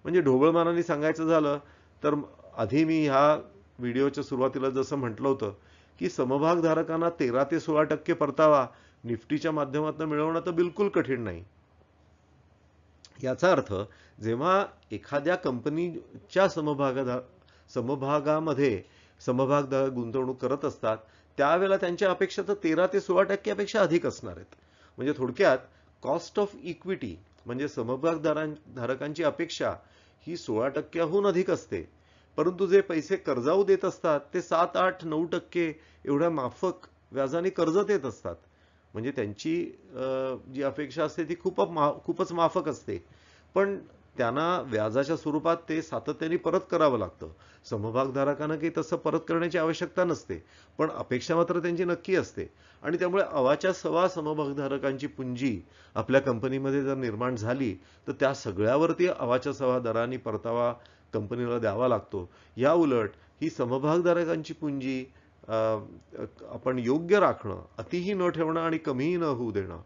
म्हणजे ढोबळमानाने सांगायचं झालं तर आधी मी ह्या व्हिडिओच्या सुरुवातीला जसं म्हटलं होतं की समभागधारकांना 13 ते 16% परतावा निफ्टीच्या माध्यमातून मिळवणं तर बिलकुल कठीण नाही. याचा अर्थ जेव्हा एखाद्या कंपनीच्या समभागामध्ये समभागधारक गुंतवणूक करत असतात त्यावेळेला त्यांच्या अपेक्षा तर 13 ते 16% अधिक असणार आहेत. म्हणजे थोडक्यात कॉस्ट ऑफ इक्विटी म्हणजे समभागधारकांची अपेक्षा ही 16%हून अधिक असते, परंतु जे पैसे कर्जाऊ देत असतात ते 7, 8, 9% एवढ्या माफक व्याजाने कर्ज देत असतात. म्हणजे त्यांची जी अपेक्षा असते ती खूपच माफक असते. पण त्यांना व्याजाच्या स्वरूपात ते सातत्याने परत करावं लागतं. समभागधारकांना काही तसं परत करण्याची आवश्यकता नसते, पण अपेक्षा मात्र त्यांची नक्की असते. आणि त्यामुळे अवाच्या सवा समभागधारकांची पुंजी आपल्या कंपनीमध्ये जर निर्माण झाली तर त्या सगळ्यावरती अवाच्या सवा दराने परतावा कंपनीला द्यावा लागतो. या उलट ही समभागधारकांची पुंजी आपण योग्य राखणं, अतिही न ठेवणं आणि कमीही न होऊ देणं,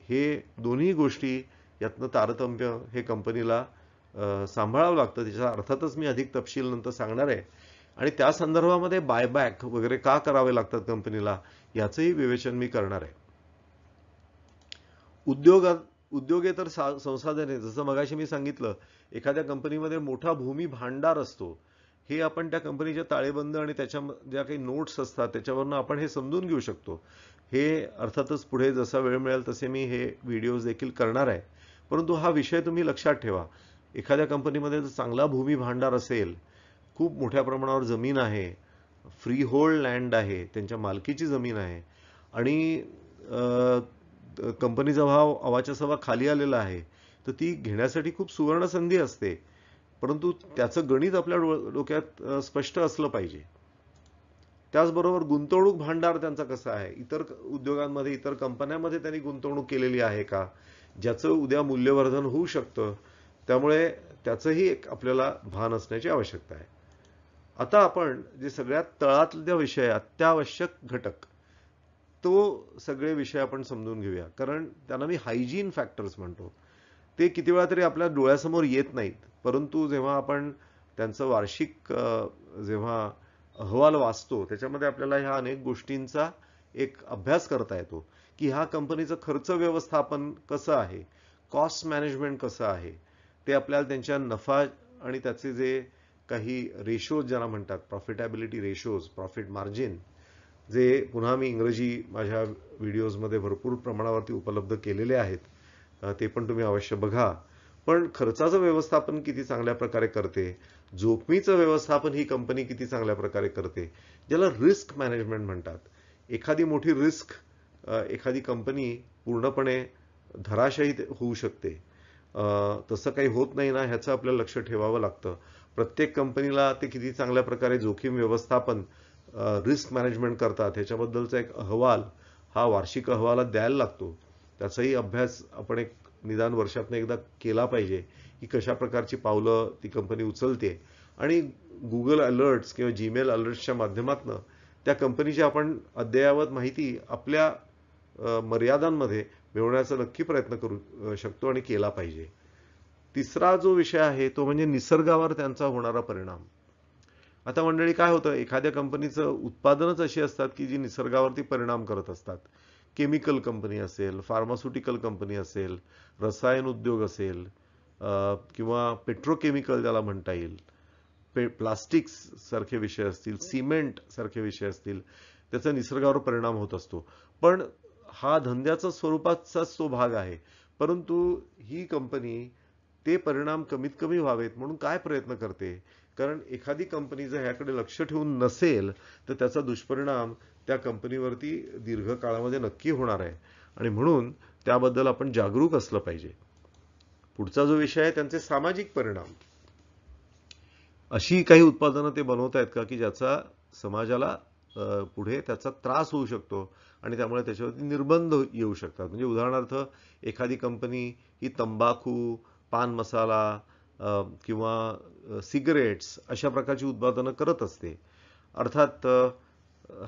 हे दोन्ही गोष्टी यातनं तारतम्य हे कंपनीला सांभाळावं लागतं. त्याच्या अर्थातच मी अधिक तपशील नंतर सांगणार आहे. आणि त्या संदर्भामध्ये बायबॅक वगैरे का करावे लागतात कंपनीला याचंही विवेचन मी करणार आहे. उद्योगेतर संसाधने, जसं मगाशी मी सांगितलं, एखाद्या कंपनीमध्ये मोठा भूमी भांडार असतो. हे आपण त्या कंपनीच्या ताळेबंद आणि त्याच्या ज्या काही नोट्स असतात त्याच्यावरनं आपण हे समजून घेऊ शकतो. हे अर्थातच पुढे जसा वेळ मिळेल तसे मी हे व्हिडिओज देखील करणार आहे. परंतु हा विषय तुम्ही लक्षात ठेवा. एखाद्या कंपनीमध्ये जर चांगला भूमी भांडार असेल, खूप मोठ्या प्रमाणावर जमीन आहे, फ्री होल्ड लँड आहे, त्यांच्या मालकीची जमीन आहे आणि कंपनीचा भाव अवाच्या सवा खाली आलेला आहे, तर ती घेण्यासाठी खूप सुवर्ण संधी असते. परंतु त्याचं गणित आपल्या डोक्यात स्पष्ट असलं पाहिजे. त्याचबरोबर गुंतवणूक भांडार त्यांचा कसा आहे, इतर उद्योगांमध्ये, इतर कंपन्यांमध्ये त्यांनी गुंतवणूक केलेली आहे का, ज्याचं उद्या मूल्यवर्धन होऊ शकतं. त्यामुळे त्याचंही एक आपल्याला भान असण्याची आवश्यकता आहे. आता आपण जे सगळ्यात तळातल्या विषय, अत्यावश्यक घटक, तो सगळे विषय आपण समजून घेऊया. कारण त्यांना मी हायजीन फॅक्टर्स म्हणतो. ते किती वेळा तरी आपल्या डोळ्यासमोर येत नाहीत, परंतु जेव्हा आपण त्यांचं वार्षिक जेव्हा अहवाल वाचतो त्याच्यामध्ये आपल्याला ह्या अनेक गोष्टींचा एक अभ्यास करता येतो की ह्या कंपनीचं खर्च व्यवस्थापन कसं आहे, कॉस्ट मॅनेजमेंट कसं आहे, ते आपल्याला त्यांच्या नफा आणि त्याचे जे काही रेशोज ज्याला म्हणतात, प्रॉफिटॅबिलिटी रेशोज, प्रॉफिट मार्जिन, जे पुन्हा मी इंग्रजी माझ्या व्हिडिओजमध्ये भरपूर प्रमाणावरती उपलब्ध केलेले आहेत, ते पण तुम्ही अवश्य बघा. पण खर्चाचं व्यवस्थापन किती चांगल्या प्रकारे करते, जोखमीचं व्यवस्थापन ही कंपनी किती चांगल्या प्रकारे करते, ज्याला रिस्क मॅनेजमेंट म्हणतात. एखादी मोठी रिस्क एखादी कंपनी पूर्णपणे धराशायी होऊ शकते. तसं काही होत नाही ना, ह्याचं आपल्याला लक्ष ठेवावं लागतं. प्रत्येक कंपनीला ते किती चांगल्या प्रकारे जोखीम व्यवस्थापन, रिस्क मॅनेजमेंट करतात ह्याच्याबद्दलचा एक अहवाल हा वार्षिक अहवालात द्यायला लागतो. त्याचाही अभ्यास आपण एक निदान वर्षातनं एकदा केला पाहिजे की कशा प्रकारची पावलं ती कंपनी उचलते. आणि गुगल अलर्ट्स किंवा जीमेल अलर्ट्सच्या माध्यमातून त्या कंपनीची आपण अद्ययावत माहिती आपल्या मर्यादांमध्ये मिळवण्याचा नक्की प्रयत्न करू शकतो आणि केला पाहिजे. तिसरा जो विषय आहे तो म्हणजे निसर्गावर त्यांचा होणारा परिणाम. आता मंडळी काय होतं, एखाद्या कंपनीचं उत्पादनच अशी असतात की जी निसर्गावरती परिणाम करत असतात. केमिकल कंपनी असेल, फार्मास्युटिकल कंपनी असेल, रसायन उद्योग असेल, किंवा पेट्रोकेमिकल ज्याला म्हणता येईल, प्लास्टिक्स सारखे विषय असतील, सिमेंट सारखे विषय असतील, त्याचा निसर्गावर परिणाम होत असतो. पण हा धंद्याचा स्वरूपाचाच तो भाग आहे. परंतु ही कंपनी ते परिणाम कमीत कमी व्हावेत म्हणून काय प्रयत्न करते, कारण एखादी कंपनी जर ह्याकडे लक्ष ठेवून नसेल तर त्याचा दुष्परिणाम त्या कंपनीवरती दीर्घकाळामध्ये नक्की होणार आहे. आणि म्हणून त्याबद्दल आपण जागरूक असलं पाहिजे. पुढचा जो विषय आहे त्यांचे सामाजिक परिणाम. अशी काही उत्पादनं ते बनवत आहेत का की ज्याचा समाजाला पुढे त्याचा त्रास होऊ शकतो आणि त्यामुळे त्याच्यावरती निर्बंध येऊ शकतात. म्हणजे उदाहरणार्थ एखादी कंपनी ही तंबाखू, पान मसाला किंवा सिगरेट्स अशा प्रकारची उत्पादनं करत असते. अर्थात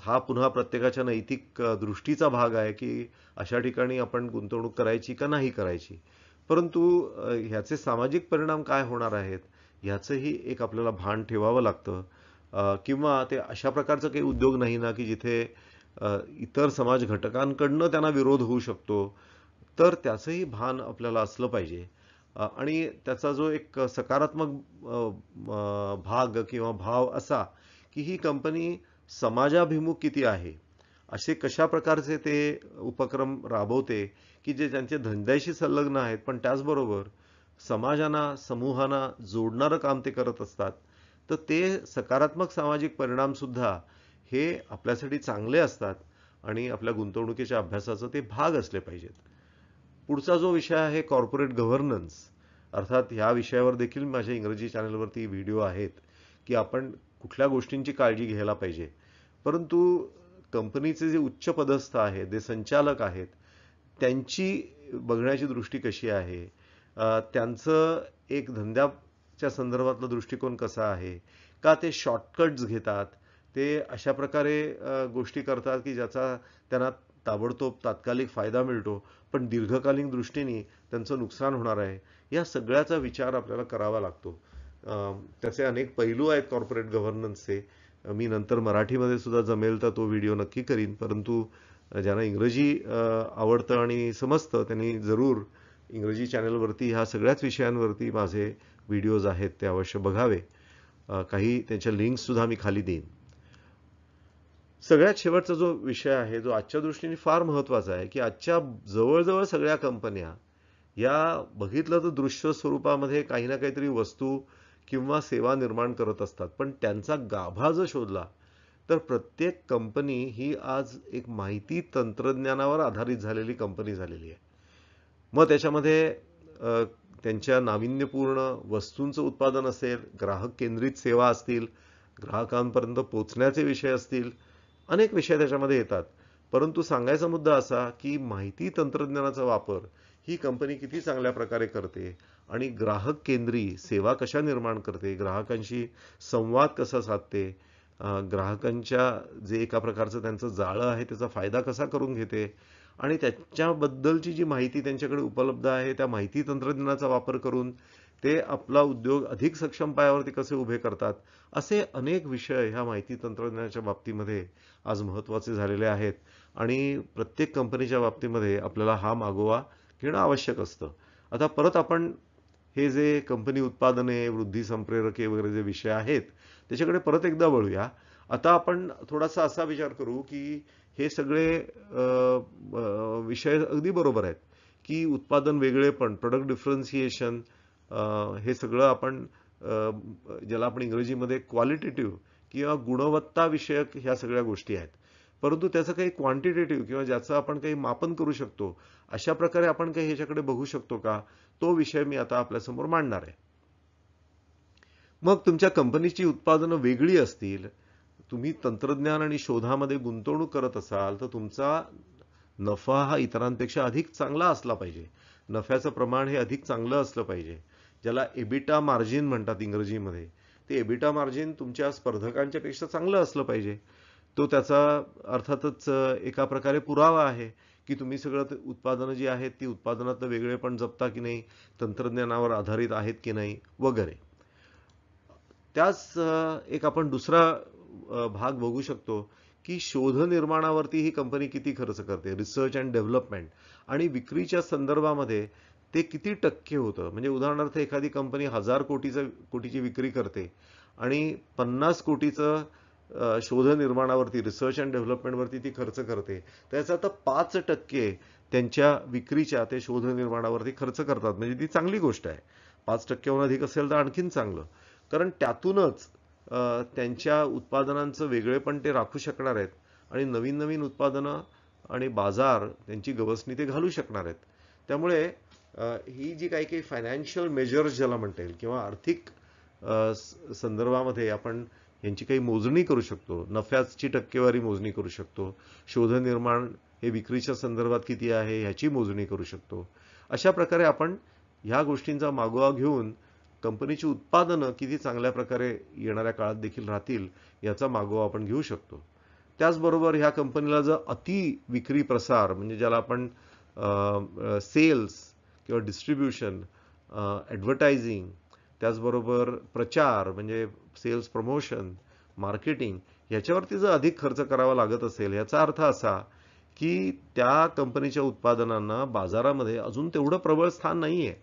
हा पुन्हा प्रत्येकाच्या नैतिक दृष्टीचा भाग आहे की अशा ठिकाणी आपण गुंतवणूक करायची का नाही करायची. परंतु ह्याचे सामाजिक परिणाम काय होणार आहेत ह्याचंही एक आपल्याला भान ठेवावं लागतं. किंवा ते अशा प्रकारचं काही उद्योग नाही ना की जिथे इतर समाज घटकांकडनं त्यांना विरोध होऊ शकतो, तर त्याचंही भान आपल्याला असलं पाहिजे. आणि त्याचा जो एक सकारात्मक भाग किंवा भाव असा की ही कंपनी समाजाभिमुख किती आहे, असे कशा प्रकारचे ते उपक्रम राबवते की जे त्यांचे धंद्याशी संलग्न आहेत पण त्याचबरोबर समाजांना, समूहांना जोडणारं काम ते करत असतात. तर ते सकारात्मक सामाजिक परिणाम सुद्धा हे आपल्यासाठी चांगले असतात आणि आपल्या गुंतवणुकीच्या अभ्यासाचं ते भाग असले पाहिजेत. पुढचा जो विषय आहे कॉर्पोरेट गव्हर्नन्स. अर्थात ह्या विषयावर देखील माझ्या इंग्रजी चॅनलवरती व्हिडिओ आहेत की आपण कुठल्या गोष्टींची काळजी घ्यायला पाहिजे. परंतु कंपनीचे जे उच्च पदस्थ आहेत, जे संचालक आहेत, त्यांची बघण्याची दृष्टी कशी आहे, त्यांचं एक धंद्याच्या संदर्भातला दृष्टिकोन कसा आहे, का ते शॉर्टकट्स घेतात, ते अशा प्रकारे गोष्टी करतात की ज्याचा त्यांना ताबडतोब तात्कालिक फायदा मिळतो, पण दीर्घकालीन दृष्टीने त्यांचं नुकसान होणार आहे. या सगळ्याचा विचार आपल्याला करावा लागतो. त्याचे अनेक पैलू आहेत कॉर्पोरेट गव्हर्नन्सचे. मी नंतर मराठीमध्ये सुद्धा जमेल तर तो व्हिडिओ नक्की करीन, परंतु ज्यांना इंग्रजी आवडतं आणि समजतं त्यांनी जरूर इंग्रजी चॅनलवरती ह्या सगळ्याच विषयांवरती माझे व्हिडिओज आहेत ते अवश्य बघावे. काही त्याच्या लिंक्स सुद्धा मी खाली देईन. सगळ्यात शेवटचा जो विषय आहे, जो आजच्या दृष्टीने फार महत्त्वाचा आहे, की आजच्या जवळजवळ सगळ्या कंपन्या या बघितलं तर दृश्य स्वरूपामध्ये काही ना काहीतरी वस्तू किंवा सेवा निर्माण करत असतात, पण त्यांचा गाभा जर शोधला तर प्रत्येक कंपनी ही आज एक माहिती तंत्रज्ञानावर आधारित झालेली कंपनी झालेली आहे. मग त्याच्यामध्ये त्यांच्या नाविन्यपूर्ण वस्तूंचं उत्पादन असेल, ग्राहक केंद्रित सेवा असतील, ग्राहकांपर्यंत पोहोचण्याचे विषय असतील, अनेक विषय त्याच्यामध्ये येतात. परंतु सांगायचा मुद्दा असा की माहिती तंत्रज्ञानाचा वापर ही कंपनी किती चांगल्या प्रकारे करते आणि ग्राहक केंद्री सेवा कशा निर्माण करते, ग्राहकांशी संवाद कसा साधते, ग्राहकांच्या जे एका प्रकारचं त्यांचं जाळं आहे त्याचा फायदा कसा करून घेते आणि त्याच्याबद्दलची जी माहिती त्यांच्याकडे उपलब्ध आहे त्या माहिती तंत्रज्ञानाचा वापर करून ते आपला उद्योग अधिक सक्षम पायावरती कसे उभे करतात, असे अनेक विषय ह्या माहिती तंत्रज्ञानाच्या बाबतीमध्ये आज महत्त्वाचे झालेले आहेत आणि प्रत्येक कंपनीच्या बाबतीमध्ये आपल्याला हा मागोवा घेणं आवश्यक असतं. आता परत आपण हे जे कंपनी उत्पादने, वृद्धी संप्रेरके वगैरे जे विषय आहेत त्याच्याकडे परत एकदा वळूया. आता आपण थोडासा असा विचार करू की हे सगळे विषय अगदी बरोबर आहेत की उत्पादन वेगळेपण, प्रोडक्ट डिफरन्सिएशन, हे सगळं आपण ज्याला आपण इंग्रजीमध्ये क्वालिटेटिव्ह किंवा गुणवत्ता विषयक ह्या सगळ्या गोष्टी आहेत. परंतु त्याचं काही क्वांटिटेटिव्ह किंवा ज्याचं आपण काही मापन करू शकतो अशा प्रकारे आपण काही ह्याच्याकडे बघू शकतो का, तो विषय मी आता आपल्यासमोर मांडणार आहे. मग तुमच्या कंपनीची उत्पादनं वेगळी असतील, तुम्ही तंत्रज्ञान आणि शोधामध्ये गुंतवणूक करत असाल तर तुमचा नफा हा इतरांपेक्षा अधिक चांगला असला पाहिजे. नफ्याचं प्रमाण हे अधिक चांगलं असलं पाहिजे, ज्याला एबिटा मार्जिन म्हणतात इंग्रजीमध्ये. ते एबिटा मार्जिन तुमच्या स्पर्धकांच्या पेक्षा चांगलं असलं पाहिजे. तो त्याचा अर्थातच एका प्रकारे पुरावा आहे की तुम्ही सगळं उत्पादनं जी आहेत ती उत्पादनातलं वेगळेपण जपता की नाही, तंत्रज्ञानावर आधारित आहेत की नाही वगैरे. त्याच एक आपण दुसरा भाग बघू शकतो की शोध निर्माणावरती ही कंपनी किती खर्च करते, रिसर्च अँड डेव्हलपमेंट, आणि विक्रीच्या संदर्भामध्ये ते किती टक्के होतं. म्हणजे उदाहरणार्थ एखादी कंपनी 1000 कोटीची विक्री करते आणि 50 कोटीचं शोध निर्माणावरती, रिसर्च अँड डेव्हलपमेंटवरती ती खर्च करते, त्याचा तर 5% त्यांच्या विक्रीच्या ते शोध निर्माणावरती खर्च करतात. म्हणजे ती चांगली गोष्ट आहे. 5%हून अधिक असेल तर आणखीन चांगलं, कारण त्यातूनच त्यांच्या उत्पादनांचं वेगळेपण ते राखू शकणार आहेत आणि नवीन नवीन उत्पादनं आणि बाजार त्यांची गवसणी ते घालू शकणार आहेत. त्यामुळे ही जी काही काही फायनान्शियल मेजर्स ज्याला म्हणता येईल किंवा आर्थिक संदर्भामध्ये आपण यांची काही मोजणी करू शकतो. नफ्याची टक्केवारी मोजणी करू शकतो, शोध निर्माण हे विक्रीच्या संदर्भात किती आहे ह्याची मोजणी करू शकतो. अशा प्रकारे आपण ह्या गोष्टींचा मागोवा घेऊन कंपनीची उत्पादनं किती चांगल्या प्रकारे येणाऱ्या काळात देखील राहतील याचा मागोवा आपण घेऊ शकतो. त्याचबरोबर ह्या कंपनीला जर अति विक्री प्रसार, म्हणजे ज्याला आपण सेल्स किंवा डिस्ट्रीब्युशन, ॲडव्हर्टायझिंग, त्याचबरोबर प्रचार म्हणजे सेल्स प्रमोशन, मार्केटिंग, ह्याच्यावरती जर अधिक खर्च करावा लागत असेल, याचा अर्थ असा की त्या कंपनीच्या उत्पादनांना बाजारामध्ये अजून तेवढं प्रबळ स्थान नाही आहे.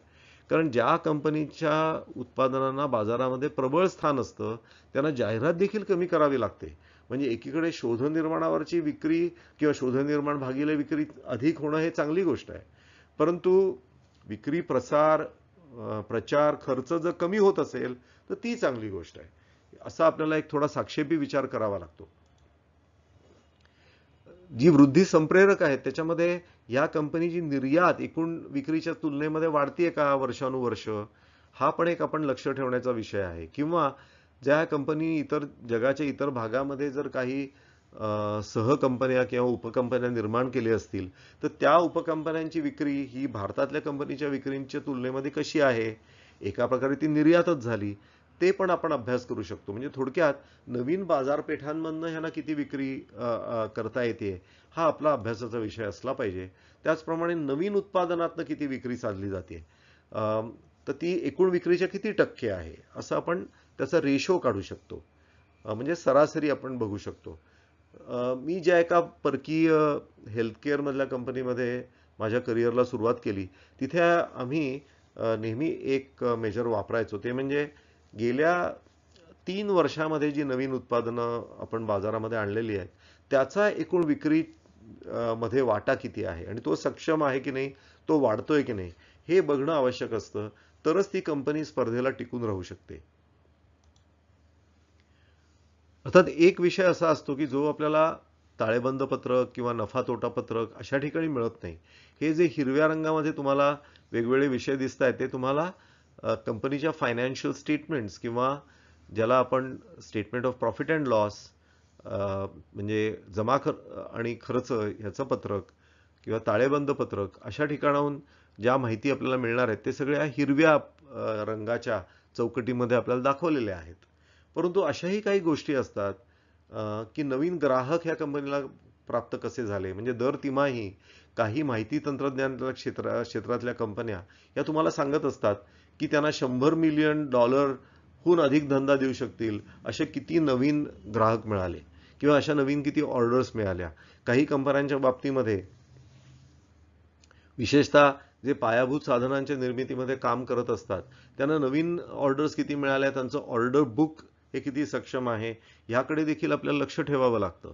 कारण ज्या कंपनीच्या उत्पादनांना बाजारामध्ये प्रबळ स्थान असतं त्यांना जाहिरात देखील कमी करावी लागते. म्हणजे एकीकडे शोध निर्माणावरची विक्री किंवा शोध निर्माण भागिले विक्री अधिक होणं हे चांगली गोष्ट आहे, परंतु विक्री प्रसार, प्रचार खर्च जर कमी होत असेल तर ती चांगली गोष्ट आहे. असा आपल्याला एक थोडा साक्षेपी विचार करावा लागतो. जी वृद्धी संप्रेरक आहेत त्याच्यामध्ये या कंपनीची निर्यात एकूण विक्रीच्या तुलनेमध्ये वाढतीये का वर्षानुवर्ष, हा पण एक आपण लक्ष ठेवण्याचा विषय आहे. किंवा ज्या कंपनी इतर जगाच्या इतर भागामध्ये जर काही सहकंपन्या किंवा उपकंपन्या निर्माण केल्या असतील तर त्या उपकंपन्यांची विक्री ही भारतातल्या कंपनीच्या विक्रीच्या तुलनेमध्ये कशी आहे. एका प्रकारे ती निर्यातच झाली, ते पण आपण अभ्यास करू शकतो. म्हणजे थोडक्यात नवीन बाजारपेठांमधनं ह्यांना किती विक्री करता येते हा आपला अभ्यासाचा विषय असला पाहिजे. त्याचप्रमाणे नवीन उत्पादनातनं किती विक्री साधली जाते, तर ती एकूण विक्रीच्या किती टक्के आहे असं आपण त्याचा रेशो काढू शकतो. म्हणजे सरासरी आपण बघू शकतो. मी ज्या एका परकीय हेल्थकेअर मधल्या कंपनीमध्ये माझ्या करिअरला सुरुवात केली तिथे आम्ही नेहमी एक मेजर वापरायचो, ते म्हणजे गेल्या 3 वर्षामध्ये जी नवीन उत्पादनं आपण बाजारामध्ये आणलेली आहेत त्याचा एकूण विक्री मध्ये वाटा किती आहे आणि तो सक्षम आहे की नाही, तो वाढतोय की नाही हे बघणं आवश्यक असतं. तरच ती कंपनी स्पर्धेला टिकून राहू शकते. अर्थात एक विषय असा असतो की जो आपल्याला ताळेबंद पत्रक किंवा नफा तोटा पत्रक अशा ठिकाणी मिळत नाही. हे जे हिरव्या रंगामध्ये तुम्हाला वेगवेगळे विषय दिसत आहेत ते तुम्हाला कंपनीच्या फायनान्शियल स्टेटमेंट्स किंवा ज्याला आपण statement of profit and loss म्हणजे आणि खर्च ह्याचं पत्रक किंवा ताळेबंद पत्रक अशा ठिकाणाहून ज्या माहिती आपल्याला मिळणार आहेत ते सगळ्या हिरव्या रंगाच्या चौकटीमध्ये आपल्याला दाखवलेल्या आहेत. परंतु अशाही काही गोष्टी असतात की नवीन ग्राहक ह्या कंपनीला प्राप्त कसे झाले. म्हणजे दर तिमाही काही माहिती तंत्रज्ञान क्षेत्रातल्या कंपन्या या तुम्हाला सांगत असतात की त्यांना $100 मिलियन हून अधिक धंदा देऊ शकतील असे किती नवीन ग्राहक मिळाले किंवा अशा नवीन किती ऑर्डर्स मिळाल्या. काही कंपन्यांच्या बाबतीमध्ये विशेषतः जे पायाभूत साधनांच्या निर्मितीमध्ये काम करत असतात त्यांना नवीन ऑर्डर्स किती मिळाल्या, त्यांचं ऑर्डर बुक हे किती सक्षम आहे याकडे देखील आपल्याला लक्ष ठेवावं लागतं.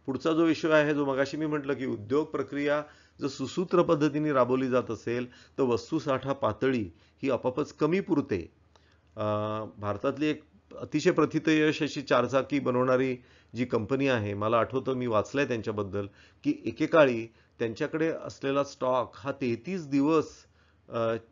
पुढचा जो विषय आहे जो मगाशी मी म्हटलं की उद्योग प्रक्रिया जर सुसूत्र पद्धतीने राबवली जात असेल तर वस्तुसाठा पातळी ही आपोआपच कमी पुरते. भारतातली एक अतिशय प्रथितयश अशी चारचाकी बनवणारी जी कंपनी आहे, मला आठवतं मी वाचलंय त्यांच्याबद्दल की एकेकाळी त्यांच्याकडे असलेला स्टॉक हा 33 दिवस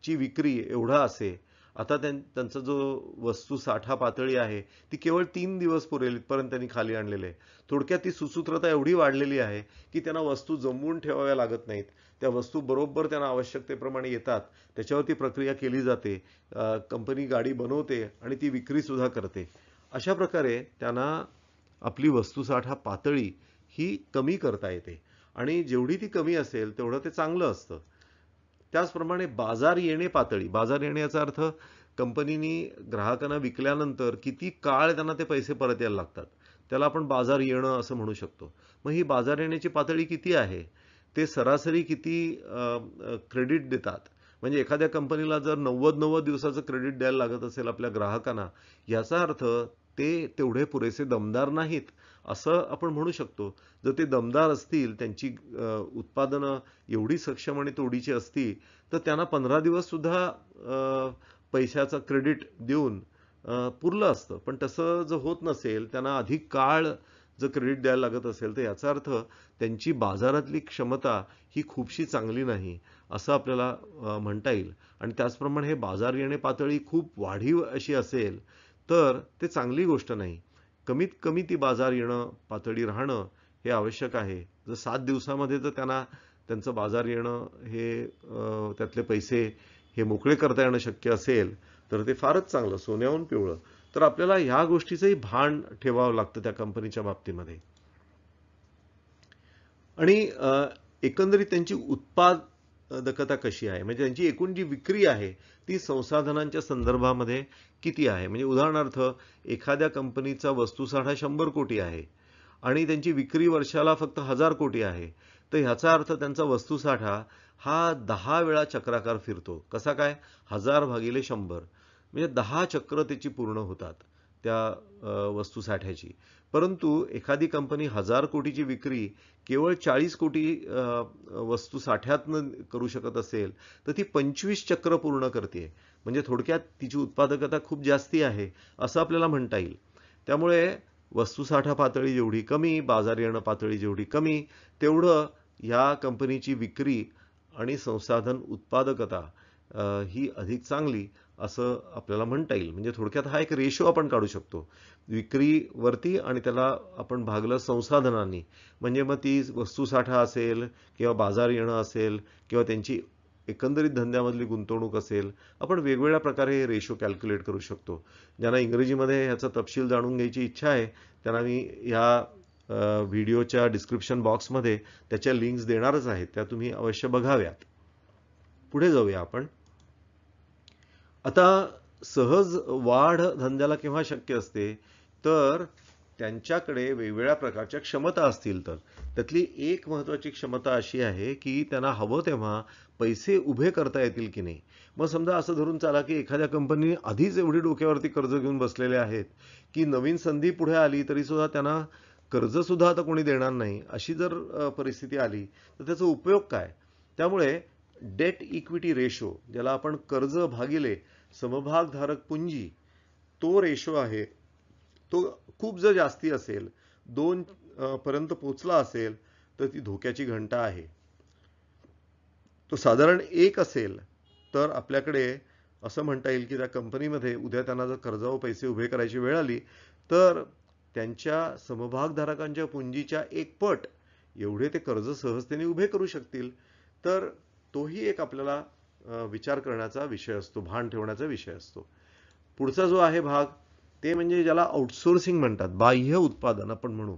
ची विक्री एवढा असे. आता त्यांचा जो वस्तू साठा पातळी आहे ती केवळ 3 दिवस पुरेल इथपर्यंत त्यांनी खाली आणलेले आहे. थोडक्यात ती सुसूत्रता एवढी वाढलेली आहे की त्यांना वस्तू जमवून ठेवाव्या लागत नाहीत. त्या वस्तू बरोबर त्यांना आवश्यकतेप्रमाणे येतात, त्याच्यावरती प्रक्रिया केली जाते, कंपनी गाडी बनवते आणि ती विक्री सुद्धा करते. अशा प्रकारे त्यांना आपली वस्तुसाठा पातळी ही कमी करता येते आणि जेवढी ती कमी असेल तेवढं ते चांगलं असतं. त्याचप्रमाणे बाजार येणे पातळी, बाजार येणे याचा अर्थ कंपनीनी ग्राहकांना विकल्यानंतर किती काळ त्यांना ते पैसे परत यायला लागतात, त्याला आपण बाजार येणं असं म्हणू शकतो. मग ही बाजार येण्याची पातळी किती आहे, ते सरासरी किती क्रेडिट देतात. म्हणजे एखाद्या कंपनीला जर 90 दिवसाचं क्रेडिट द्यायला लागत असेल आपल्या ग्राहकांना, याचा अर्थ ते तेवढे पुरेसे दमदार नाहीत असं आपण म्हणू शकतो. जर ते दमदार असतील, त्यांची उत्पादनं एवढी सक्षम आणि तोडीची असती तर त्यांना 15 दिवस सुद्धा पैशाचं क्रेडिट देऊन पुरलं असतं. पण तसं जर होत नसेल, त्यांना अधिक काळ जर क्रेडिट द्यायला लागत असेल तर याचा अर्थ त्यांची बाजारातली क्षमता ही खूपशी चांगली नाही असं आपल्याला म्हणता येईल. आणि त्याचप्रमाणे हे बाजार येणे पातळी खूप वाढीव अशी असेल तर ते चांगली गोष्ट नाही. कमीत कमी ती बाजार येणं पातळी राहणं हे आवश्यक आहे. जर 7 दिवसामध्ये जर त्यांना त्यांचं बाजार येणं हे त्यातले पैसे हे मोकळे करता येणं शक्य असेल तर ते फारच चांगलं, सोन्याहून पिवळं. तर आपल्याला ह्या गोष्टीचंही भान ठेवावं लागतं त्या कंपनीच्या बाबतीमध्ये. आणि एकंदरीत त्यांची उत्पादकता कशी आहे, म्हणजे त्यांची एकूण जी विक्री आहे ती संसाधनांच्या संदर्भामध्ये किती आहे. म्हणजे उदाहरणार्थ एखाद्या कंपनीचा वस्तुसाठा 100 कोटी आहे आणि त्यांची विक्री वर्षाला फक्त 1000 कोटी आहे, तर ह्याचा अर्थ त्यांचा वस्तुसाठा हा 10 वेळा चक्राकार फिरतो. कसा काय, 1000 भागिले 100 म्हणजे 10 चक्र त्याची पूर्ण होतात त्या वस्तुसाठ्याची. परंतु एखादी कंपनी 1000 कोटीची विक्री केवळ 40 कोटी वस्तुसाठ्यातनं करू शकत असेल तर ती 25 चक्र पूर्ण करते. म्हणजे थोडक्यात तिची उत्पादकता खूप जास्ती आहे असं आपल्याला म्हणता येईल. त्यामुळे वस्तुसाठा पातळी जेवढी कमी, बाजार येणं पातळी जेवढी कमी, तेवढं या कंपनीची विक्री आणि संसाधन उत्पादकता ही अधिक चांगली असं आपल्याला म्हणता येईल. म्हणजे थोडक्यात हा एक रेशो आपण काढू शकतो विक्रीवरती, आणि त्याला आपण भागलं संसाधनांनी. म्हणजे मग ती वस्तुसाठा असेल किंवा बाजार येणं असेल किंवा त्यांची एकंदरीत धंद्यामधली गुंतवणूक असेल, आपण वेगवेगळ्या प्रकारे हे रेशो कॅल्क्युलेट करू शकतो. ज्यांना इंग्रजीमध्ये ह्याचा तपशील जाणून घ्यायची इच्छा आहे त्यांना मी ह्या व्हिडिओच्या डिस्क्रिप्शन बॉक्समध्ये त्याच्या लिंक्स देणारच आहेत, त्या तुम्ही अवश्य बघाव्यात. पुढे जाऊया आपण. आता सहज वाढ धंद्याला केव्हा शक्य असते, तर त्यांच्याकडे वेगवेगळ्या प्रकारच्या क्षमता असतील तर. त्यातली एक महत्त्वाची क्षमता अशी आहे की त्यांना हवं तेव्हा पैसे उभे करता येतील की नाही. मग समजा असं धरून चाला की एखाद्या कंपनीने आधीच एवढी डोक्यावरती कर्ज घेऊन बसलेले आहेत की नवीन संधी पुढे आली तरी सुद्धा त्यांना कर्ज सुद्धा आता कोणी देणार नाही, अशी जर परिस्थिती आली तर त्याचा उपयोग काय. त्यामुळे डेट इक्विटी रेशो, ज्याला आपण कर्ज भागिले समभागधारक पुंजी, तो रेशो आहे, तो खूप जर जास्ती असेल, 2 पर्यंत पोचला असेल तर ती धोक्याची घंटा आहे. तो साधारण 1 असेल तर आपल्याकडे असं म्हणता येईल की त्या कंपनीमध्ये उद्या त्यांना जर कर्जावर पैसे उभे करायची वेळ आली तर त्यांच्या समभागधारकांच्या पुंजीच्या 1 पट एवढे ते कर्ज सहजतेने उभे करू शकतील. तर तोही एक आपल्याला विचार करण्याचा विषय असतो, भान ठेवण्याचा विषय असतो. पुढचा जो आहे भाग ते म्हणजे ज्याला आउटसोर्सिंग म्हणतात, बाह्य उत्पादन आपण म्हणू,